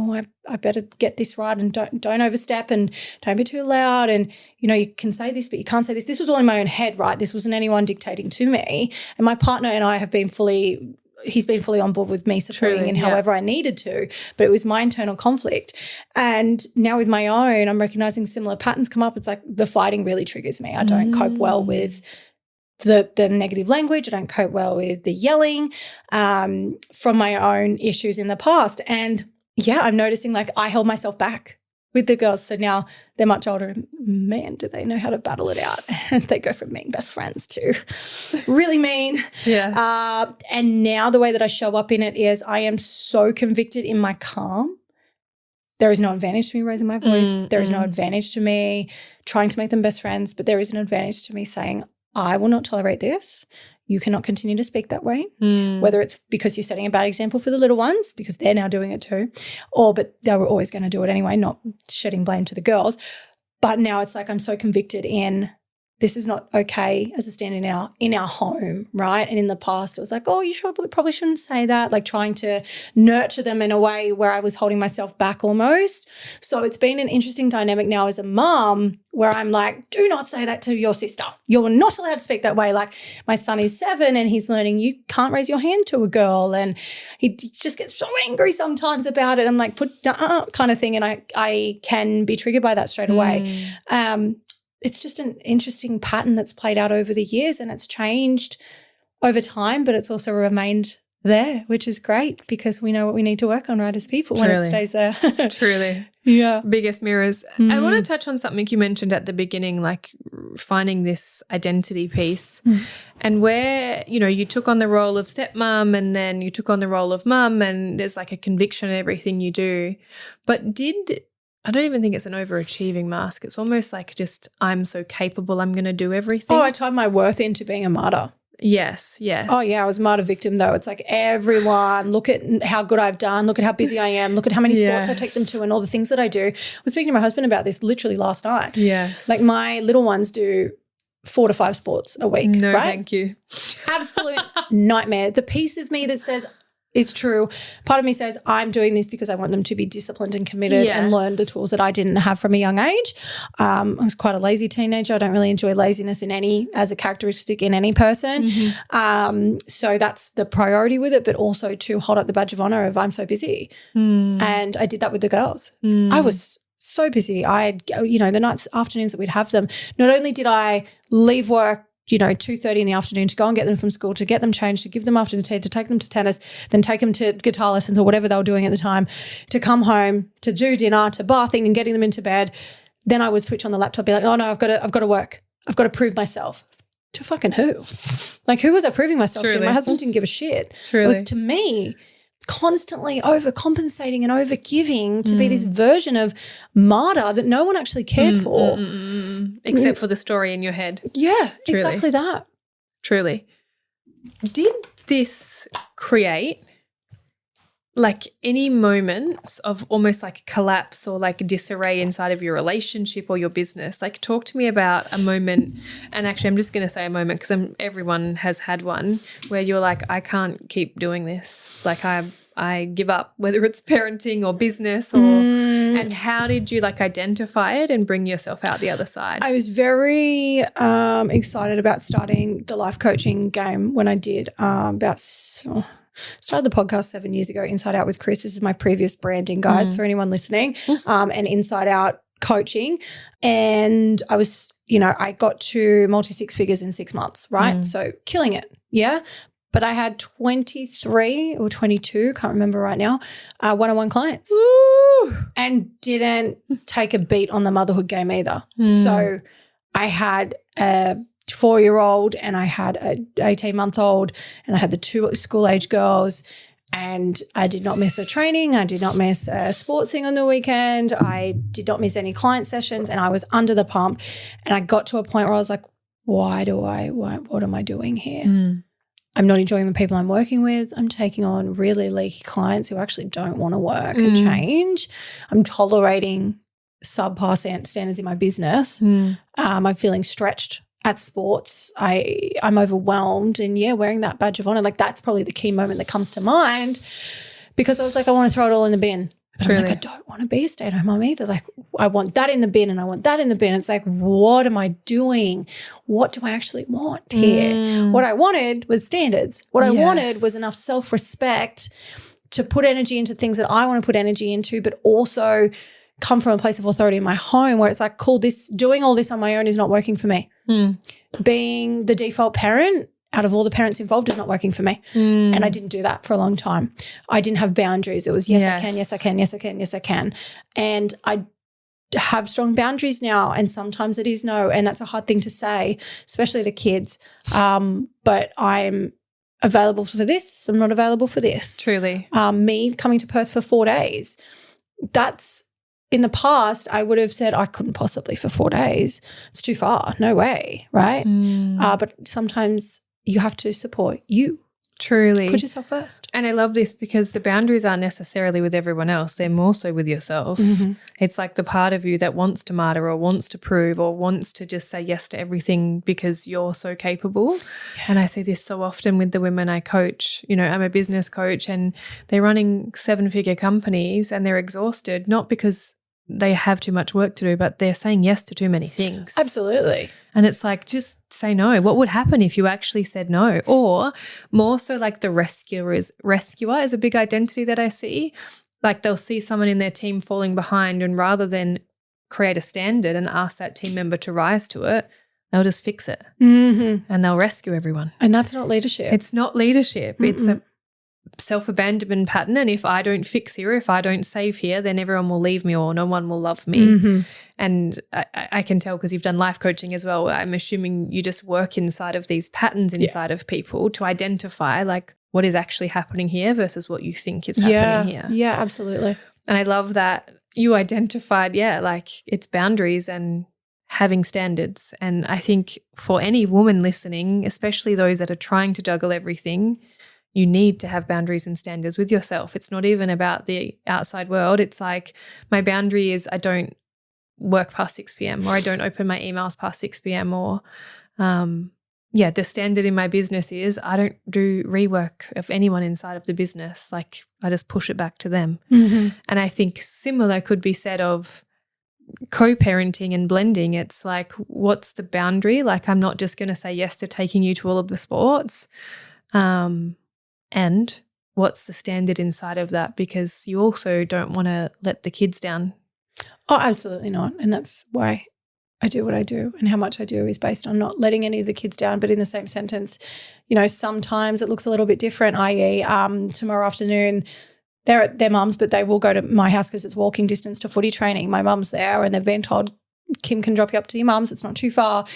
I better get this right and don't overstep and don't be too loud and, you can say this but you can't say this. This was all in my own head, right? This wasn't anyone dictating to me. And my partner and I have been he's been fully on board with me supporting in however I needed to, but it was my internal conflict. And now with my own, I'm recognizing similar patterns come up. It's like the fighting really triggers me. I don't cope well with the negative language. I don't cope well with the yelling from my own issues in the past. And I'm noticing like I held myself back with the girls. So now they're much older and man, do they know how to battle it out. And they go from being best friends to really mean. Yes. And now the way that I show up in it is I am so convicted in my calm. There is no advantage to me raising my voice. There is no advantage to me trying to make them best friends, but there is an advantage to me saying, I will not tolerate this. You cannot continue to speak that way, whether it's because you're setting a bad example for the little ones because they're now doing it too, but they were always going to do it anyway, not shedding blame to the girls. But now it's like I'm so convicted in this is not okay as a stand in our home, right? And in the past it was like, you probably shouldn't say that, like trying to nurture them in a way where I was holding myself back almost. So it's been an interesting dynamic now as a mom where I'm like, do not say that to your sister. You're not allowed to speak that way. Like my son is 7 and he's learning you can't raise your hand to a girl and he just gets so angry sometimes about it and like kind of thing. And I can be triggered by that straight away. It's just an interesting pattern that's played out over the years and it's changed over time, but it's also remained there, which is great because we know what we need to work on, right, as people when it stays there. Truly. Yeah. Biggest mirrors. I want to touch on something you mentioned at the beginning, like finding this identity piece and where, you took on the role of stepmom and then you took on the role of mum and there's like a conviction in everything you do. But I don't even think it's an overachieving mask. It's almost like just I'm so capable, I'm going to do everything. I tied my worth into being a martyr. Yes. Oh, yeah, I was a martyr victim though. It's like everyone, look at how good I've done, look at how busy I am, look at how many sports I take them to and all the things that I do. I was speaking to my husband about this literally last night. Yes. Like my little ones do 4 to 5 sports a week, no, right? thank you. Absolute nightmare. The piece of me that says It's true. Part of me says I'm doing this because I want them to be disciplined and committed and learn the tools that I didn't have from a young age. I was quite a lazy teenager. I don't really enjoy laziness as a characteristic in any person. So that's the priority with it, but also to hold up the badge of honor of I'm so busy. And I did that with the girls. I was so busy. The afternoons that we'd have them, not only did I leave work 2:30 in the afternoon to go and get them from school, to get them changed, to give them afternoon tea, to take them to tennis, then take them to guitar lessons or whatever they were doing at the time, to come home, to do dinner, to bathing and getting them into bed. Then I would switch on the laptop, be like, oh no, I've got to work. I've got to prove myself. To fucking who? Like, who was I proving myself to? My husband didn't give a shit. Truly. It was to me constantly overcompensating and overgiving to be this version of Martyr that no one actually cared for. Except for the story in your head. Yeah, truly. Exactly that. Truly. Did this create like any moments of almost like collapse or like disarray inside of your relationship or your business? Like, talk to me about a moment, and actually I'm just going to say a moment because everyone has had one where you're like, I can't keep doing this. Like I give up, whether it's parenting or business and how did you like identify it and bring yourself out the other side? I was very excited about starting the life coaching game when I did started the podcast 7 years ago, Inside Out with Kris. This is my previous branding, guys, for anyone listening, and Inside Out coaching. And I was, I got to multi-six figures in 6 months, right? So killing it, yeah. But I had 23 or 22, can't remember right now, one-on-one clients. Ooh. And didn't take a beat on the motherhood game either. So I had a 4-year-old and I had an 18-month-old and I had the 2 school-age girls, and I did not miss a training. I did not miss a sports thing on the weekend. I did not miss any client sessions, and I was under the pump. And I got to a point where I was like, what am I doing here? I'm not enjoying the people I'm working with. I'm taking on really leaky clients who actually don't want to work and change. I'm tolerating subpar standards in my business. I'm feeling stretched at sports. I'm overwhelmed, and wearing that badge of honor, like that's probably the key moment that comes to mind, because I was like, I want to throw it all in the bin. But I'm like, I don't want to be a stay-at-home mom either. Like, I want that in the bin and I want that in the bin. It's like, what am I doing? What do I actually want here? What I wanted was standards. What I wanted was enough self-respect to put energy into things that I want to put energy into, but also come from a place of authority in my home where it's like, cool, doing all this on my own is not working for me. Being the default parent out of all the parents involved is not working for me. And I didn't do that for a long time. I didn't have boundaries. It was I can, yes, I can, yes, I can, yes, I can. And I have strong boundaries now, and sometimes it is no, and that's a hard thing to say, especially to kids. But I'm available for this. I'm not available for this. Truly. Me coming to Perth for 4 days, that's in the past, I would have said I couldn't possibly for 4 days. It's too far. No way, right? But sometimes you have to support you. Truly. Put yourself first. And I love this because the boundaries aren't necessarily with everyone else. They're more so with yourself. It's like the part of you that wants to martyr or wants to prove or wants to just say yes to everything because you're so capable. And I see this so often with the women I coach. I'm a business coach and they're running 7-figure companies and they're exhausted, not because they have too much work to do, but they're saying yes to too many things. Absolutely. And it's like, just say no. What would happen if you actually said no? Or more so like the rescuer is a big identity that I see. Like they'll see someone in their team falling behind, and rather than create a standard and ask that team member to rise to it, they'll just fix it and they'll rescue everyone. And that's not leadership. It's not leadership. It's a self-abandonment pattern, and if I don't fix here, if I don't save here, then everyone will leave me or no one will love me. And I can tell because you've done life coaching as well. I'm assuming you just work inside of these patterns inside of people to identify like what is actually happening here versus what you think is happening here. Yeah, absolutely. And I love that you identified, like it's boundaries and having standards. And I think for any woman listening, especially those that are trying to juggle everything, you need to have boundaries and standards with yourself. It's not even about the outside world. It's like my boundary is I don't work past 6 p.m. or I don't open my emails past 6 p.m. or the standard in my business is I don't do rework of anyone inside of the business. Like I just push it back to them. Mm-hmm. And I think similar could be said of co-parenting and blending. It's like, what's the boundary? Like I'm not just going to say yes to taking you to all of the sports. And what's the standard inside of that? Because you also don't want to let the kids down. Oh, absolutely not. And that's why I do what I do, and how much I do is based on not letting any of the kids down. But in the same sentence, you know, sometimes it looks a little bit different, i.e. tomorrow afternoon they're at their mum's, but they will go to my house because it's walking distance to footy training. My mum's there and they've been told, Kim can drop you up to your mum's. It's not too far,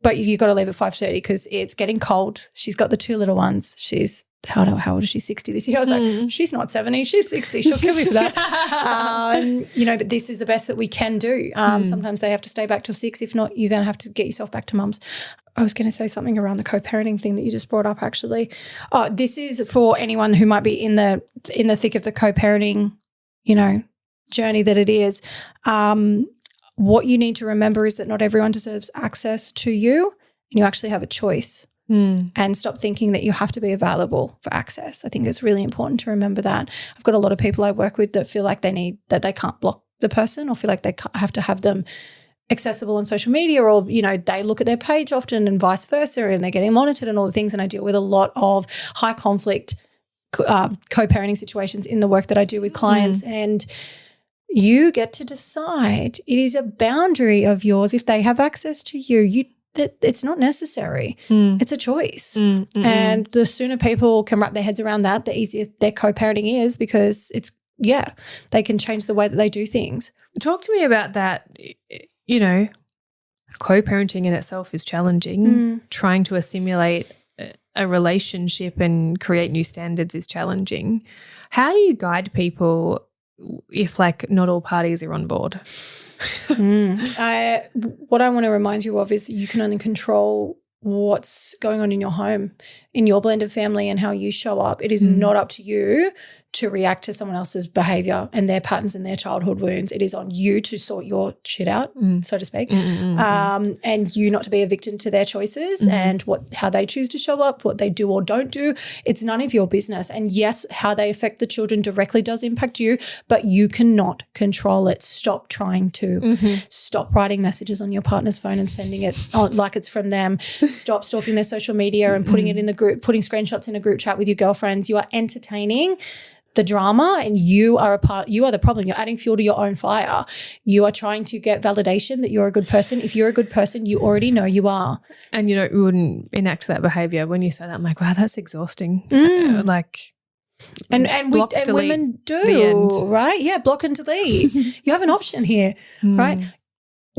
but you've got to leave at 5:30 because it's getting cold. She's got the 2 little ones. She's how old is she? 60 this year. I was like, she's not 70, she's 60. She'll kill me for that. You know, but this is the best that we can do. Sometimes they have to stay back till 6. If not, you're going to have to get yourself back to mum's. I was going to say something around the co-parenting thing that you just brought up actually. This is for anyone who might be in the thick of the co-parenting, you know, journey that it is. What you need to remember is that not everyone deserves access to you, and you actually have a choice. And stop thinking that you have to be available for access. I think it's really important to remember that. I've got a lot of people I work with that feel like they can't block the person, or feel like they have to have them accessible on social media, or, you know, they look at their page often and vice versa, and they're getting monitored and all the things. And I deal with a lot of high conflict co-parenting situations in the work that I do with clients, and you get to decide. It is a boundary of yours. If they have access to you, it's not necessary. It's a choice. And the sooner people can wrap their heads around that, the easier their co-parenting is, because they can change the way that they do things. Talk to me about that. You know, co-parenting in itself is challenging. Trying to assimilate a relationship and create new standards is challenging. How do you guide people if, like, not all parties are on board? What I want to remind you of is you can only control what's going on in your home, in your blended family, and how you show up. It is not up to you to react to someone else's behavior and their patterns and their childhood wounds. It is on you to sort your shit out, so to speak, and you not to be a victim to their choices and how they choose to show up, what they do or don't do. It's none of your business. And yes, how they affect the children directly does impact you, but you cannot control it. Stop trying to. Stop writing messages on your partner's phone and sending it like it's from them. Stop stalking their social media and putting it in the group, putting screenshots in a group chat with your girlfriends. You are entertaining the drama, and you are the problem. You're adding fuel to your own fire. You are trying to get validation that you're a good person. If you're a good person, you already know you are. And, you know, we wouldn't enact that behavior. When you say that, I'm like, wow, that's exhausting. And women do, right? Yeah, block and delete. You have an option here, right?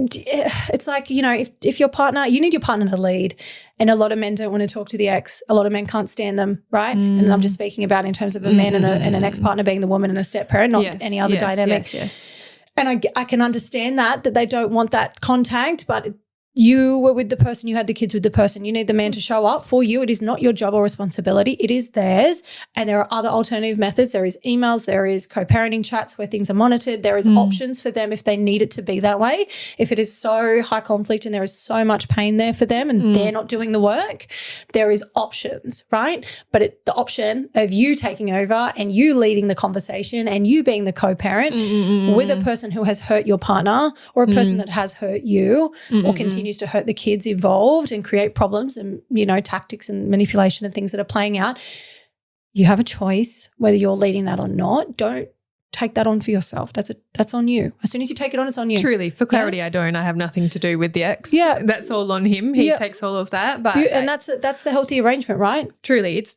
It's like, you know, if your partner, you need your partner to lead, and a lot of men don't want to talk to the ex. A lot of men can't stand them, right? And I'm just speaking about in terms of a man and an ex-partner being the woman and a step-parent, not any other dynamic. And I can understand that they don't want that contact, but you were with the person, you had the kids with the person. You need the man to show up for you. It is not your job or responsibility. It is theirs. And there are other alternative methods. There is emails. There is co-parenting chats where things are monitored. There is options for them if they need it to be that way. If it is so high conflict and there is so much pain there for them and they're not doing the work, there is options, right? But the option of you taking over and you leading the conversation and you being the co-parent with a person who has hurt your partner or a person that has hurt you or continues to hurt the kids involved and create problems and, you know, tactics and manipulation and things that are playing out, you have a choice whether you're leading that or not. Don't take that on for yourself. That's on you. As soon as you take it on, it's on you. Truly, for clarity, I don't. I have nothing to do with the ex. Yeah, that's all on him. He takes all of that. But and that's the healthy arrangement, right? Truly, it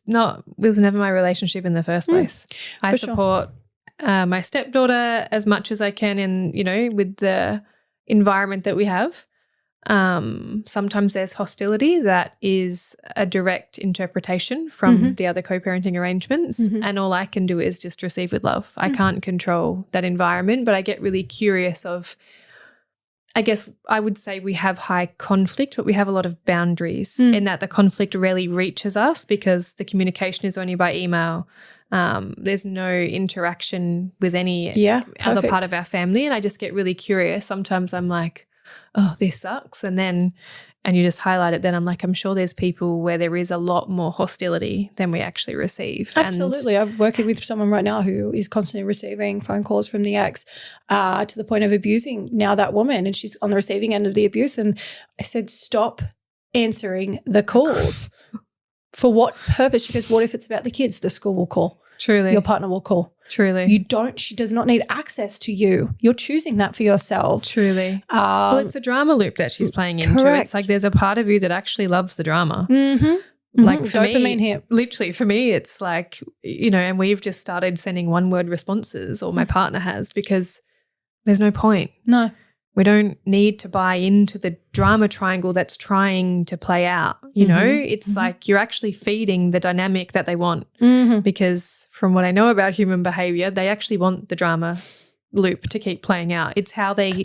was never my relationship in the first place. I support my stepdaughter as much as I can, in, you know, with the environment that we have. Sometimes there's hostility that is a direct interpretation from the other co-parenting arrangements, and all I can do is just receive with love. I can't control that environment, but I get really curious of, I guess I would say we have high conflict, but we have a lot of boundaries in that the conflict rarely reaches us because the communication is only by email. There's no interaction with any other part of our family, and I just get really curious. Sometimes I'm like, oh, this sucks. And you just highlight it, then I'm like, I'm sure there's people where there is a lot more hostility than we actually receive. Absolutely. I'm working with someone right now who is constantly receiving phone calls from the ex to the point of abusing now that woman, and she's on the receiving end of the abuse. And I said, stop answering the calls. For what purpose? She goes, what if it's about the kids? The school will call. Truly. Your partner will call. Truly. She does not need access to you. You're choosing that for yourself. Truly. Well, it's the drama loop that she's playing into. Correct. It's like there's a part of you that actually loves the drama. Mm-hmm. Like for dopamine me, hit. literally for me, it's like, and we've just started sending one-word responses, or my partner has, because there's no point. No. We don't need to buy into the drama triangle that's trying to play out, It's like you're actually feeding the dynamic that they want, because from what I know about human behavior, they actually want the drama loop to keep playing out. It's how they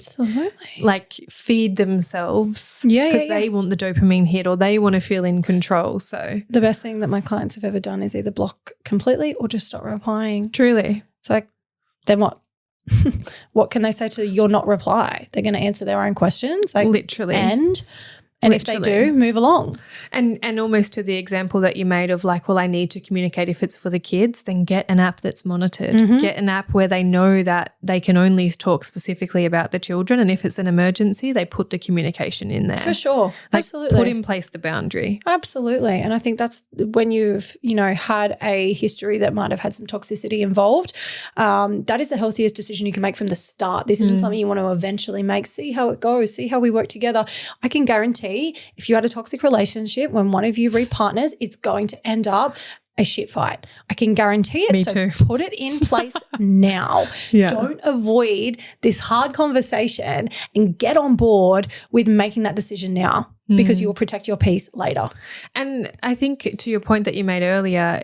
like feed themselves because they want the dopamine hit, or they want to feel in control. So the best thing that my clients have ever done is either block completely or just stop replying. Truly. It's like, then what? What can they say to your not reply? They're going to answer their own questions. Like, literally. And if they do, move along. And almost to the example that you made of like, well, I need to communicate if it's for the kids, then get an app that's monitored. Get an app where they know that they can only talk specifically about the children, and if it's an emergency, they put the communication in there. For sure. Like, absolutely. put in place the boundary. Absolutely. And I think that's when you've, had a history that might have had some toxicity involved. That is the healthiest decision you can make from the start. This isn't something you want to eventually make. See how it goes. See how we work together. I can guarantee if you had a toxic relationship, when one of you repartners, it's going to end up a shit fight. I can guarantee it. Me too. Put it in place now. Yeah. Don't avoid this hard conversation and get on board with making that decision now, because you will protect your peace later. And I think to your point that you made earlier,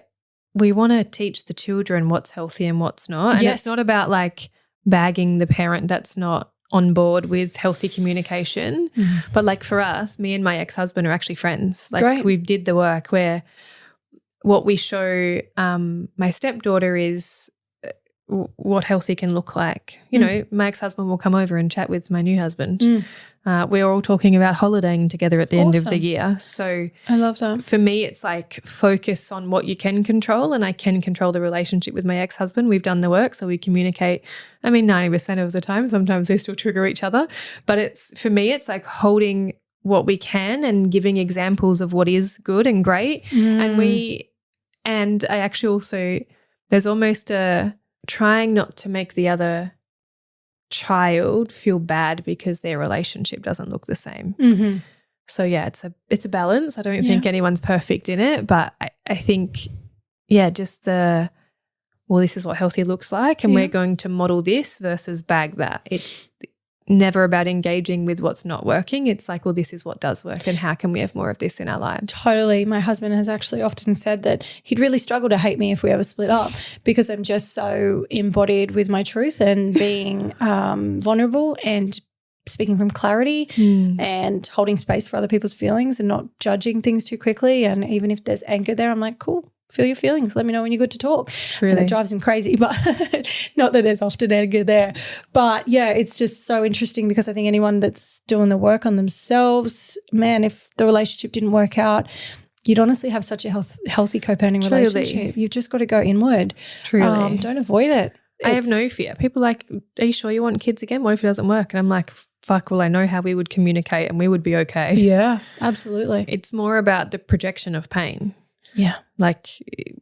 we want to teach the children what's healthy and what's not. And it's not about like bagging the parent that's not on board with healthy communication. But like for us, me and my ex-husband are actually friends. Like we did the work where what we show my stepdaughter is what healthy can look like. My ex-husband will come over and chat with my new husband. We're all talking about holidaying together at the end of the year. So I love that. For me, it's like focus on what you can control, and I can control the relationship with my ex-husband. We've done the work, so we communicate. 90% of the time. Sometimes we still trigger each other. But for me, it's like holding what we can and giving examples of what is good and great. And I actually also, there's almost a trying not to make the other child feel bad because their relationship doesn't look the same. So yeah, it's a balance. I don't think anyone's perfect in it, but I think just this is what healthy looks like, and we're going to model this versus bag that. It's never about engaging with what's not working. It's like, well, this is what does work, and how can we have more of this in our lives? Totally. My husband has actually often said that he'd really struggle to hate me if we ever split up, because I'm just so embodied with my truth and being vulnerable and speaking from clarity and holding space for other people's feelings and not judging things too quickly. And even if there's anger there, I'm like, cool. Feel your feelings. Let me know when you're good to talk. Truly. And it drives him crazy, but not that there's often anger there. But yeah, it's just so interesting, because I think anyone that's doing the work on themselves, man, if the relationship didn't work out, you'd honestly have such a healthy co-parenting relationship. You've just got to go inward. Truly. Don't avoid it. I have no fear. People are like, are you sure you want kids again? What if it doesn't work? And I'm like, fuck, well, I know how we would communicate and we would be okay. Yeah, absolutely. It's more about the projection of pain. Yeah. Like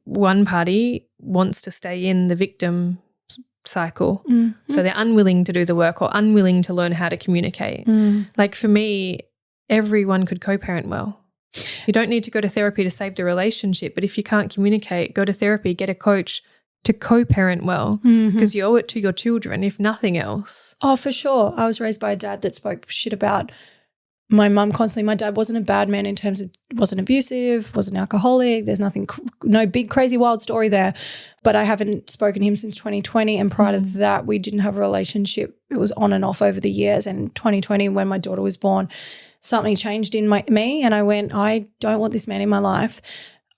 one party wants to stay in the victim cycle. So they're unwilling to do the work or unwilling to learn how to communicate. Like for me, everyone could co-parent well. You don't need to go to therapy to save the relationship, but if you can't communicate, go to therapy, get a coach to co-parent well, because you owe it to your children, if nothing else. Oh, for sure. I was raised by a dad that spoke shit about my mum constantly. My dad wasn't a bad man in terms of wasn't abusive, wasn't alcoholic. There's nothing, no big crazy wild story there. But I haven't spoken to him since 2020. And prior to that, we didn't have a relationship. It was on and off over the years. And 2020, when my daughter was born, something changed in me. And I went, I don't want this man in my life.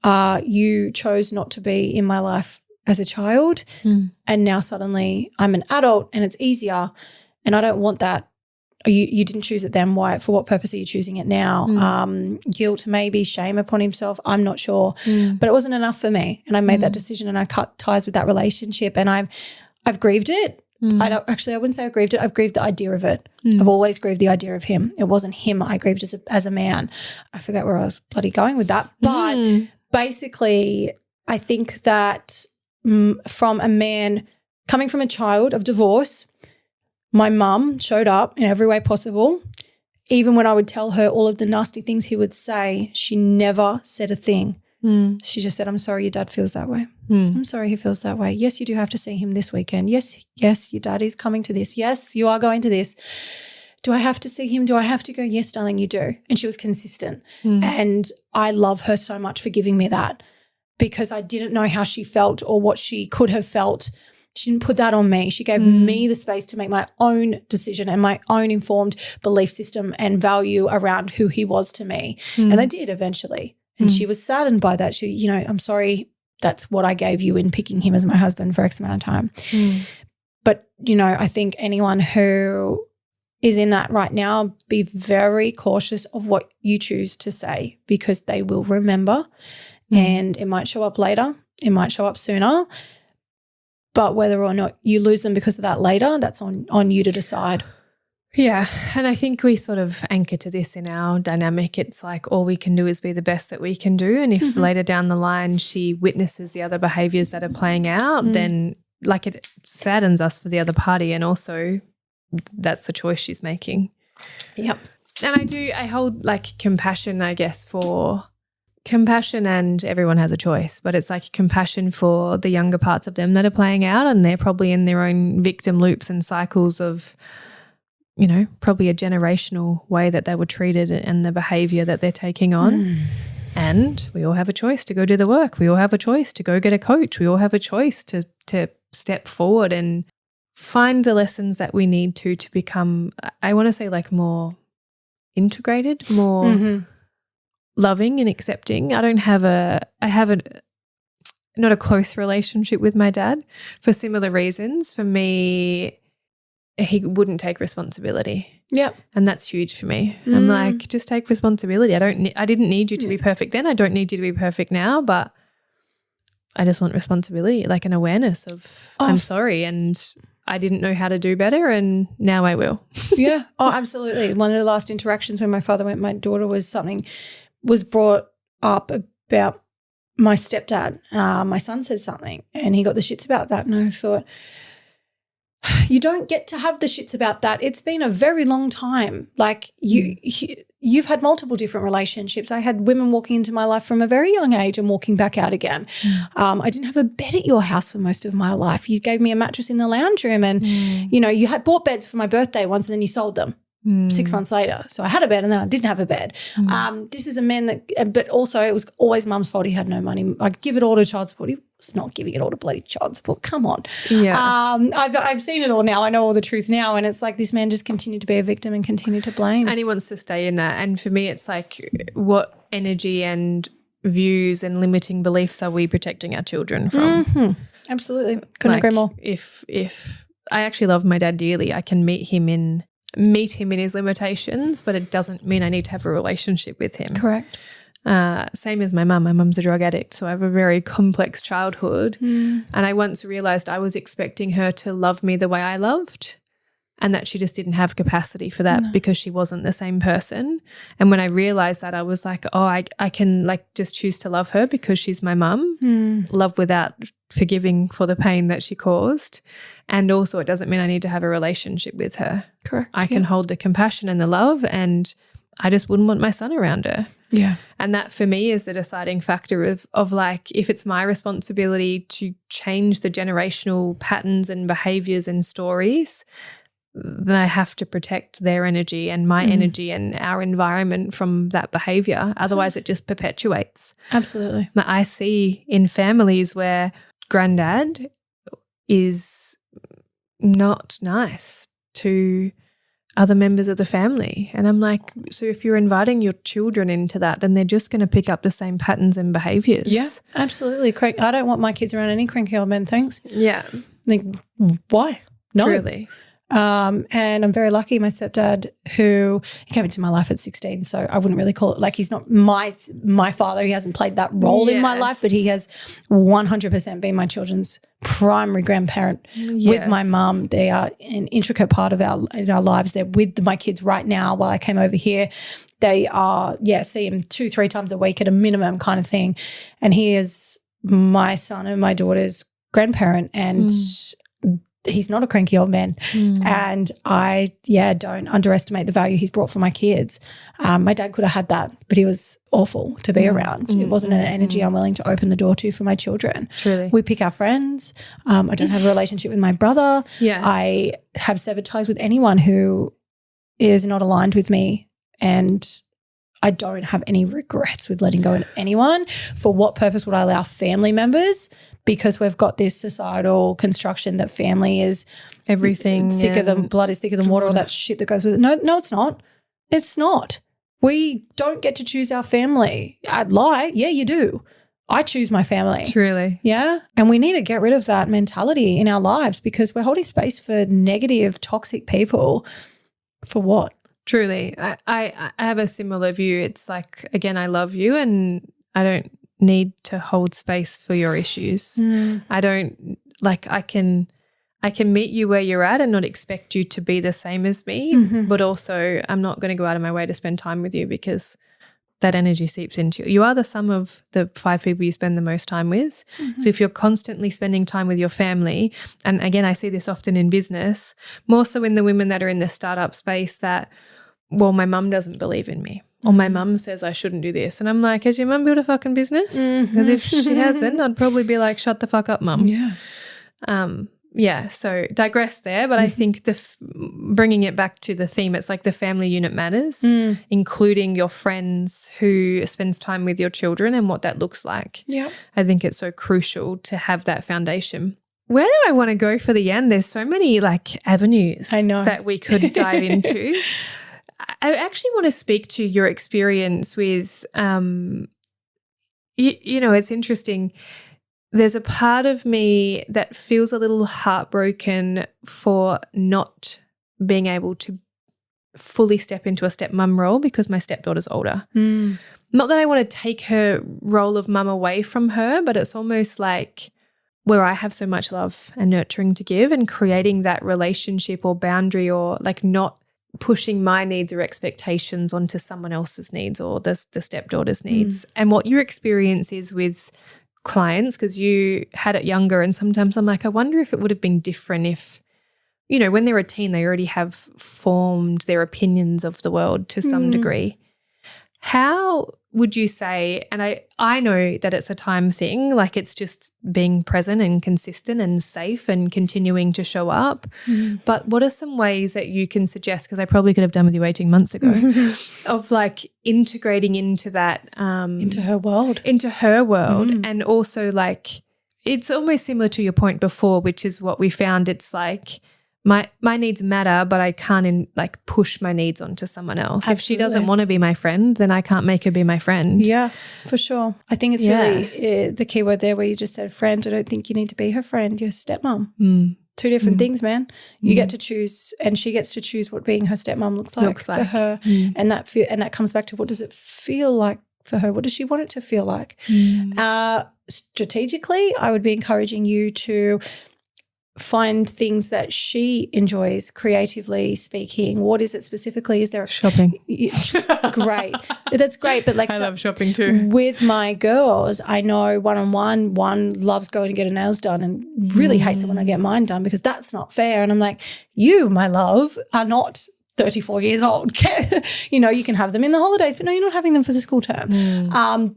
You chose not to be in my life as a child. And now suddenly I'm an adult and it's easier. And I don't want that. you didn't choose it then. Why? For what purpose are you choosing it now? Guilt, maybe shame upon himself. I'm not sure, but it wasn't enough for me. And I made that decision and I cut ties with that relationship. And I've grieved it. I wouldn't say I grieved it. I've grieved the idea of it. I've always grieved the idea of him. It wasn't him I grieved as a man. I forget where I was bloody going with that. But basically, I think that from a man coming from a child of divorce, my mum showed up in every way possible. Even when I would tell her all of the nasty things he would say, she never said a thing. She just said, I'm sorry your dad feels that way. I'm sorry he feels that way. Yes, you do have to see him this weekend. Yes, your dad is coming to this. Yes, you are going to this. Do I have to see him? Do I have to go? Yes, darling, you do. And she was consistent. And I love her so much for giving me that, because I didn't know how she felt or what she could have felt. She didn't put that on me. She gave me the space to make my own decision and my own informed belief system and value around who he was to me. And I did eventually. And she was saddened by that. She, I'm sorry, that's what I gave you in picking him as my husband for X amount of time. But, I think anyone who is in that right now, be very cautious of what you choose to say, because they will remember and it might show up later. It might show up sooner. But whether or not you lose them because of that later, that's on you to decide. Yeah, and I think we sort of anchor to this in our dynamic. It's like all we can do is be the best that we can do. And if later down the line she witnesses the other behaviours that are playing out, then like it saddens us for the other party, and also that's the choice she's making. Yep. And I hold like compassion, I guess, for compassion, and everyone has a choice, but it's like compassion for the younger parts of them that are playing out, and they're probably in their own victim loops and cycles of, probably a generational way that they were treated and the behaviour that they're taking on. And we all have a choice to go do the work. We all have a choice to go get a coach. We all have a choice to step forward and find the lessons that we need to become, I want to say, like more integrated, more loving and accepting. I have not a close relationship with my dad for similar reasons. For me, he wouldn't take responsibility. Yep. And that's huge for me. I'm like, just take responsibility. I didn't need you to be perfect then. I don't need you to be perfect now, but I just want responsibility, like an awareness of I'm sorry and I didn't know how to do better and now I will. Yeah. Oh, absolutely. One of the last interactions when my father went, my daughter was brought up about my stepdad. My son said something and he got the shits about that, and I thought, you don't get to have the shits about that. It's been a very long time. Like you've had multiple different relationships. I had women walking into my life from a very young age and walking back out again. I didn't have a bed at your house for most of my life. You gave me a mattress in the lounge room and, you had bought beds for my birthday once and then you sold them 6 months later. So I had a bed and then I didn't have a bed. This is a man but also it was always mum's fault. He had no money. I'd give it all to child support. He was not giving it all to bloody child support. Come on. Yeah. I've seen it all now. I know all the truth now. And it's like this man just continued to be a victim and continued to blame. And he wants to stay in that. And for me, it's like what energy and views and limiting beliefs are we protecting our children from? Absolutely. Couldn't agree more. If I actually love my dad dearly, I can meet him in his limitations, but it doesn't mean I need to have a relationship with him. Correct. Same as my mum. My mum's a drug addict, so I have a very complex childhood. And I once realised I was expecting her to love me the way I loved, and that she just didn't have capacity for that because she wasn't the same person. And when I realised that, I was like, oh, I can like just choose to love her because she's my mum, love without forgiving for the pain that she caused. And also it doesn't mean I need to have a relationship with her. Correct. I can hold the compassion and the love, and I just wouldn't want my son around her. Yeah. And that for me is the deciding factor of like, if it's my responsibility to change the generational patterns and behaviours and stories, then I have to protect their energy and my energy and our environment from that behaviour. Otherwise it just perpetuates. Absolutely. But I see in families where granddad is not nice to other members of the family. And I'm like, so if you're inviting your children into that, then they're just going to pick up the same patterns and behaviours. Yeah, absolutely. I don't want my kids around any cranky old men things. Yeah. Like, why? No. Truly. And I'm very lucky. My stepdad, who he came into my life at 16, so I wouldn't really call it like he's not my father. He hasn't played that role in my life, but he has 100% been my children's primary grandparent with my mum. They are an intricate part of our lives. They're with my kids right now while I came over here. They are, see him 2-3 times a week at a minimum kind of thing. And he is my son and my daughter's grandparent, and he's not a cranky old man. And I, don't underestimate the value he's brought for my kids. My dad could have had that, but he was awful to be around. It wasn't an energy I'm willing to open the door to for my children. Truly. We pick our friends. I don't have a relationship with my brother. Yes. I have severed ties with anyone who is not aligned with me, and I don't have any regrets with letting go of anyone. For what purpose would I allow family members? Because we've got this societal construction that family is everything, thicker than blood is thicker than water, all that shit that goes with it. No, it's not. It's not. We don't get to choose our family. I'd lie. Yeah, you do. I choose my family. Truly. Yeah. And we need to get rid of that mentality in our lives, because we're holding space for negative, toxic people. For what? Truly. I have a similar view. It's like, again, I love you and I don't need to hold space for your issues. I don't I can meet you where you're at and not expect you to be the same as me, but also I'm not going to go out of my way to spend time with you because that energy seeps into you. You are the sum of the 5 people you spend the most time with. So if you're constantly spending time with your family, and again, I see this often in business, more so in the women that are in the startup space that, well, my mum doesn't believe in me. Or my mum says I shouldn't do this. And I'm like, has your mum built a fucking business? Because if she hasn't, I'd probably be like, shut the fuck up, mum. Yeah. So digress there. But I think bringing it back to the theme, it's like the family unit matters, including your friends who spends time with your children and what that looks like. Yeah. I think it's so crucial to have that foundation. Where do I want to go for the end? There's so many avenues that we could dive into. I actually want to speak to your experience with, it's interesting. There's a part of me that feels a little heartbroken for not being able to fully step into a stepmom role because my stepdaughter's older. Not that I want to take her role of mum away from her, but it's almost like where I have so much love and nurturing to give, and creating that relationship or boundary, or not pushing my needs or expectations onto someone else's needs or the stepdaughter's needs. And what your experience is with clients, because you had it younger, and sometimes I'm like, I wonder if it would have been different if, when they're a teen, they already have formed their opinions of the world to some degree. How would you say, and I know that it's a time thing, like it's just being present and consistent and safe and continuing to show up, but what are some ways that you can suggest, because I probably could have done with you 18 months ago, of integrating into that. Into her world. And also it's almost similar to your point before, which is what we found. It's like, my needs matter, but I can't push my needs onto someone else. Absolutely. If she doesn't want to be my friend, then I can't make her be my friend. Yeah, for sure. I think it's really the key word there where you just said friend. I don't think you need to be her friend. You're stepmom. 2 different things, man. You get to choose, and she gets to choose what being her stepmom looks like for her. And that comes back to, what does it feel like for her? What does she want it to feel like? Strategically, I would be encouraging you to find things that she enjoys creatively speaking. What is it specifically? Is there shopping? Great. That's great. But I love shopping too. With my girls, I know one loves going to get her nails done and really hates it when I get mine done, because that's not fair. And I'm like, you, my love, are not 34 years old. You can have them in the holidays, but no, you're not having them for the school term.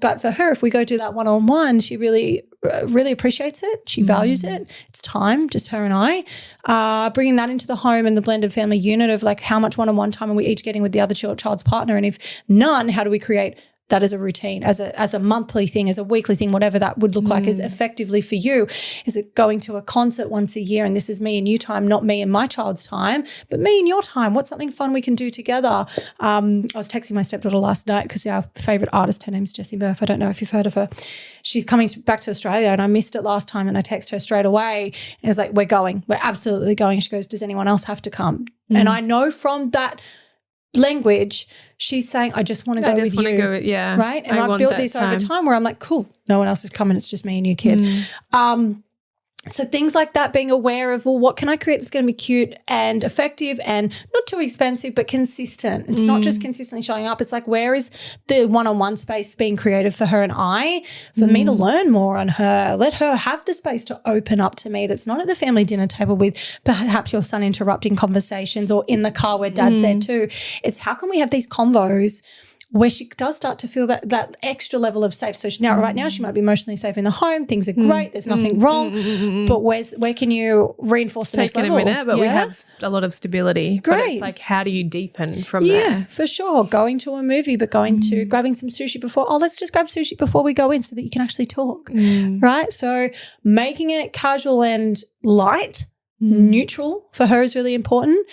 But for her, if we go do that one-on-one, she really appreciates it. She values it. It's time, just her and I. Bringing that into the home and the blended family unit of how much one-on-one time are we each getting with the other child's partner? And if none, how do we create that as a routine, as a monthly thing, as a weekly thing, whatever that would look like is effectively for you. Is it going to a concert once a year and this is me and you time, not me and my child's time, but me and your time? What's something fun we can do together? I was texting my stepdaughter last night because our favourite artist, her name's Jessie Murph. I don't know if you've heard of her. She's coming back to Australia and I missed it last time and I texted her straight away and it was like, we're going. We're absolutely going. She goes, does anyone else have to come? And I know from that language, she's saying, I just want to go with you. Right? And I've built this over time where I'm like, cool, no one else is coming. It's just me and your kid. So things like that, being aware of, well, what can I create that's going to be cute and effective and not too expensive but consistent. It's not just consistently showing up. It's like, where is the one-on-one space being created for her and I, for me to learn more on her, let her have the space to open up to me that's not at the family dinner table with perhaps your son interrupting conversations or in the car where dad's there too. It's how can we have these convos where she does start to feel that extra level of safe. So right now she might be emotionally safe in the home. Things are great. There's nothing wrong. But where can you reinforce the next level? It's taken a minute, but we have a lot of stability. Great. But it's like, how do you deepen from there? Yeah, for sure. Going to a movie, but going to grabbing some sushi before. Oh, let's just grab sushi before we go in so that you can actually talk, right? So making it casual and light, neutral for her is really important.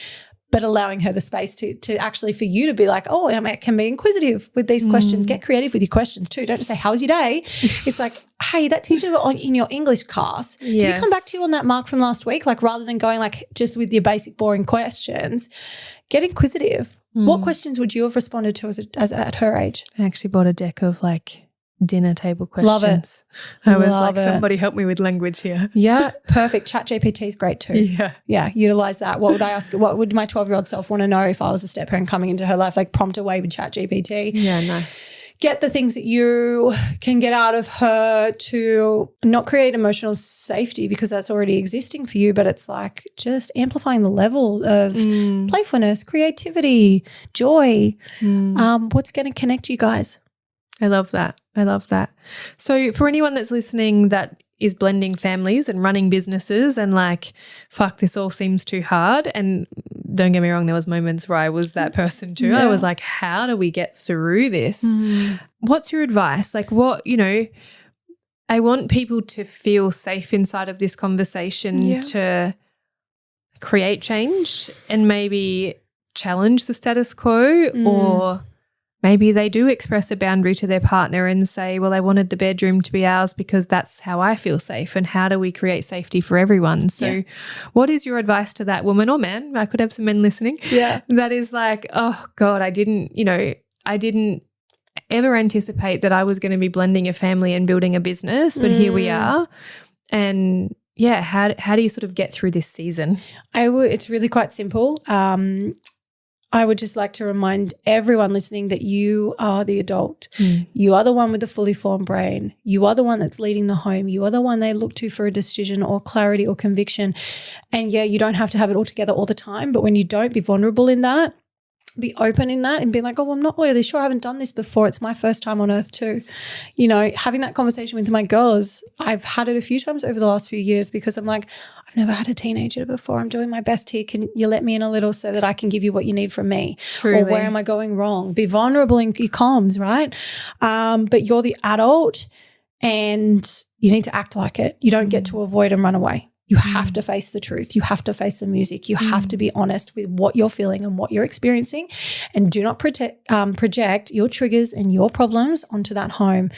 But allowing her the space to actually for you to be like, oh, I can be inquisitive with these questions. Get creative with your questions too. Don't just say, how was your day? It's like, hey, that teacher in your English class, did he come back to you on that mark from last week? Like rather than going like just with your basic boring questions, get inquisitive. What questions would you have responded to as at her age? I actually bought a deck of like dinner table questions. Love it. I was like, somebody help me with language here. Yeah, perfect. ChatGPT is great too. Yeah, utilize that. What would I ask? What would my 12-year-old self want to know if I was a step parent coming into her life? Like prompt away with ChatGPT. Yeah, nice. Get the things that you can get out of her to not create emotional safety because that's already existing for you, but it's like just amplifying the level of playfulness, creativity, joy. What's going to connect you guys? I love that. I love that. So for anyone that's listening that is blending families and running businesses and like, fuck, this all seems too hard. And don't get me wrong, there was moments where I was that person too. I was like, how do we get through this? What's your advice? Like I want people to feel safe inside of this conversation to create change and maybe challenge the status quo or maybe they do express a boundary to their partner and say, well, I wanted the bedroom to be ours because that's how I feel safe, and how do we create safety for everyone? So what is your advice to that woman or man? I could have some men listening. Yeah. That is like, oh God, I didn't ever anticipate that I was going to be blending a family and building a business, but here we are. And how do you sort of get through this season? It's really quite simple. I would just like to remind everyone listening that you are the adult. You are the one with the fully formed brain. You are the one that's leading the home. You are the one they look to for a decision or clarity or conviction. And you don't have to have it all together all the time, but when you don't, be vulnerable in that. Be open in that and be like, oh, well, I'm not really sure. I haven't done this before. It's my first time on earth too. Having that conversation with my girls, I've had it a few times over the last few years because I'm like, I've never had a teenager before. I'm doing my best here. Can you let me in a little so that I can give you what you need from me? Truly. Or where am I going wrong? Be vulnerable in your comms, right? But you're the adult and you need to act like it. You don't get to avoid and run away. You have to face the truth. You have to face the music. You have to be honest with what you're feeling and what you're experiencing, and do not project your triggers and your problems onto that home.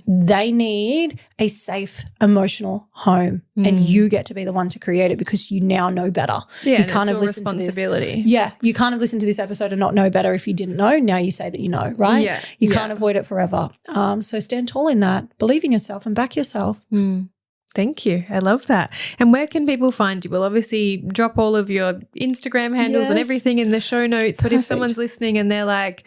They need a safe, emotional home, and you get to be the one to create it because you now know better. Yeah, you can't have listened responsibility. To this. Yeah, you can't have listened to this episode and not know better if you didn't know. Now you say that you know, right? Yeah, you can't avoid it forever. So stand tall in that. Believe in yourself and back yourself. Thank you. I love that. And where can people find you? We'll obviously drop all of your Instagram handles and everything in the show notes. But if someone's listening and they're like,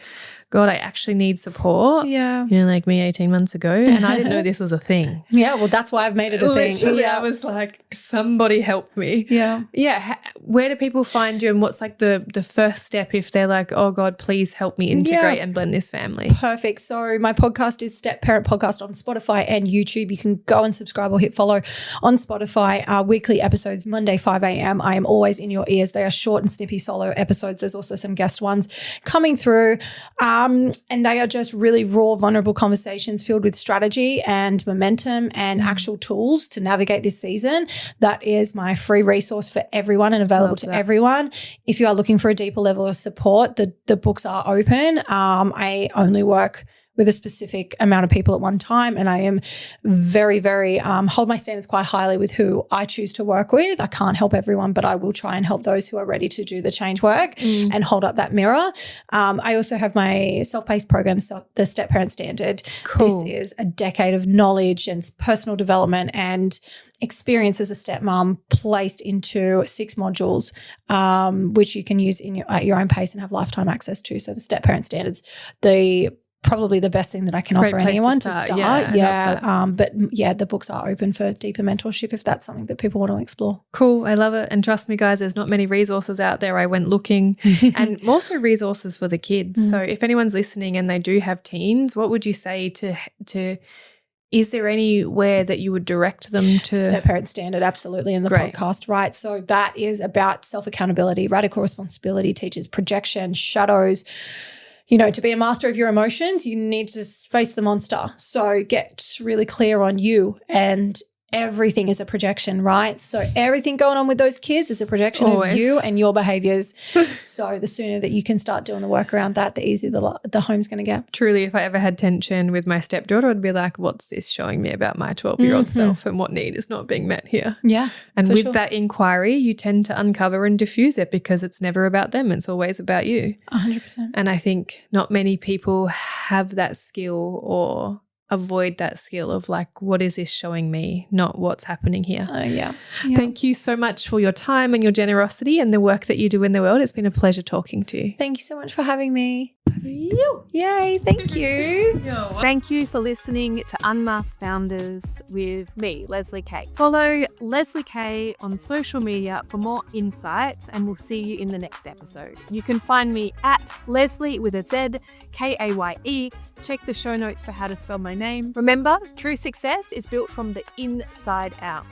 God, I actually need support. Yeah. Like me 18 months ago, and I didn't know this was a thing. Yeah, well, that's why I've made it a thing. Literally, I was like, somebody help me. Yeah. Yeah. Where do people find you, and what's like the first step if they're like, oh God, please help me integrate and blend this family? Perfect. So my podcast is Step Parent Podcast on Spotify and YouTube. You can go and subscribe or hit follow on Spotify. Our weekly episodes, Monday, 5 a.m. I am always in your ears. They are short and snippy solo episodes. There's also some guest ones coming through. And they are just really raw, vulnerable conversations filled with strategy and momentum and actual tools to navigate this season. That is my free resource for everyone and available to everyone. If you are looking for a deeper level of support, the books are open. I only work with a specific amount of people at one time, and I am very, very hold my standards quite highly with who I choose to work with. I can't help everyone, but I will try and help those who are ready to do the change work and hold up that mirror. I also have my self-paced program, the Stepparent Standard. Cool. This is a decade of knowledge and personal development and experience as a stepmom placed into 6 modules, which you can use at your own pace and have lifetime access to. So the Stepparent Standards, probably the best thing that I can offer anyone to start. But the books are open for deeper mentorship if that's something that people want to explore. Cool. I love it. And trust me, guys, there's not many resources out there. I went looking and also resources for the kids. So if anyone's listening and they do have teens, what would you say to is there anywhere that you would direct them to? Stepparent Standard, absolutely, in the podcast, right? So that is about self-accountability, radical responsibility, teaches projection, shadows. You know, to be a master of your emotions, you need to face the monster. So get really clear on you, and everything is a projection, right? So everything going on with those kids is a projection of you and your behaviors. So the sooner that you can start doing the work around that, the easier the home's going to get. Truly, if I ever had tension with my stepdaughter, I'd be like, what's this showing me about my 12-year-old self and what need is not being met here? Yeah. And with that inquiry, you tend to uncover and diffuse it because it's never about them. It's always about you. 100%. And I think not many people have that skill or avoid that skill of like, what is this showing me, not what's happening here. Thank you so much for your time and your generosity and the work that you do in the world. It's been a pleasure talking to you. Thank you so much for having me. Yay, thank you. Thank you for listening to Unmasked Founders with me, Lezly K. Follow Lezly K on social media for more insights, and we'll see you in the next episode. You can find me at Lezly with a Z, Kaye. Check the show notes for how to spell my name. Remember, true success is built from the inside out.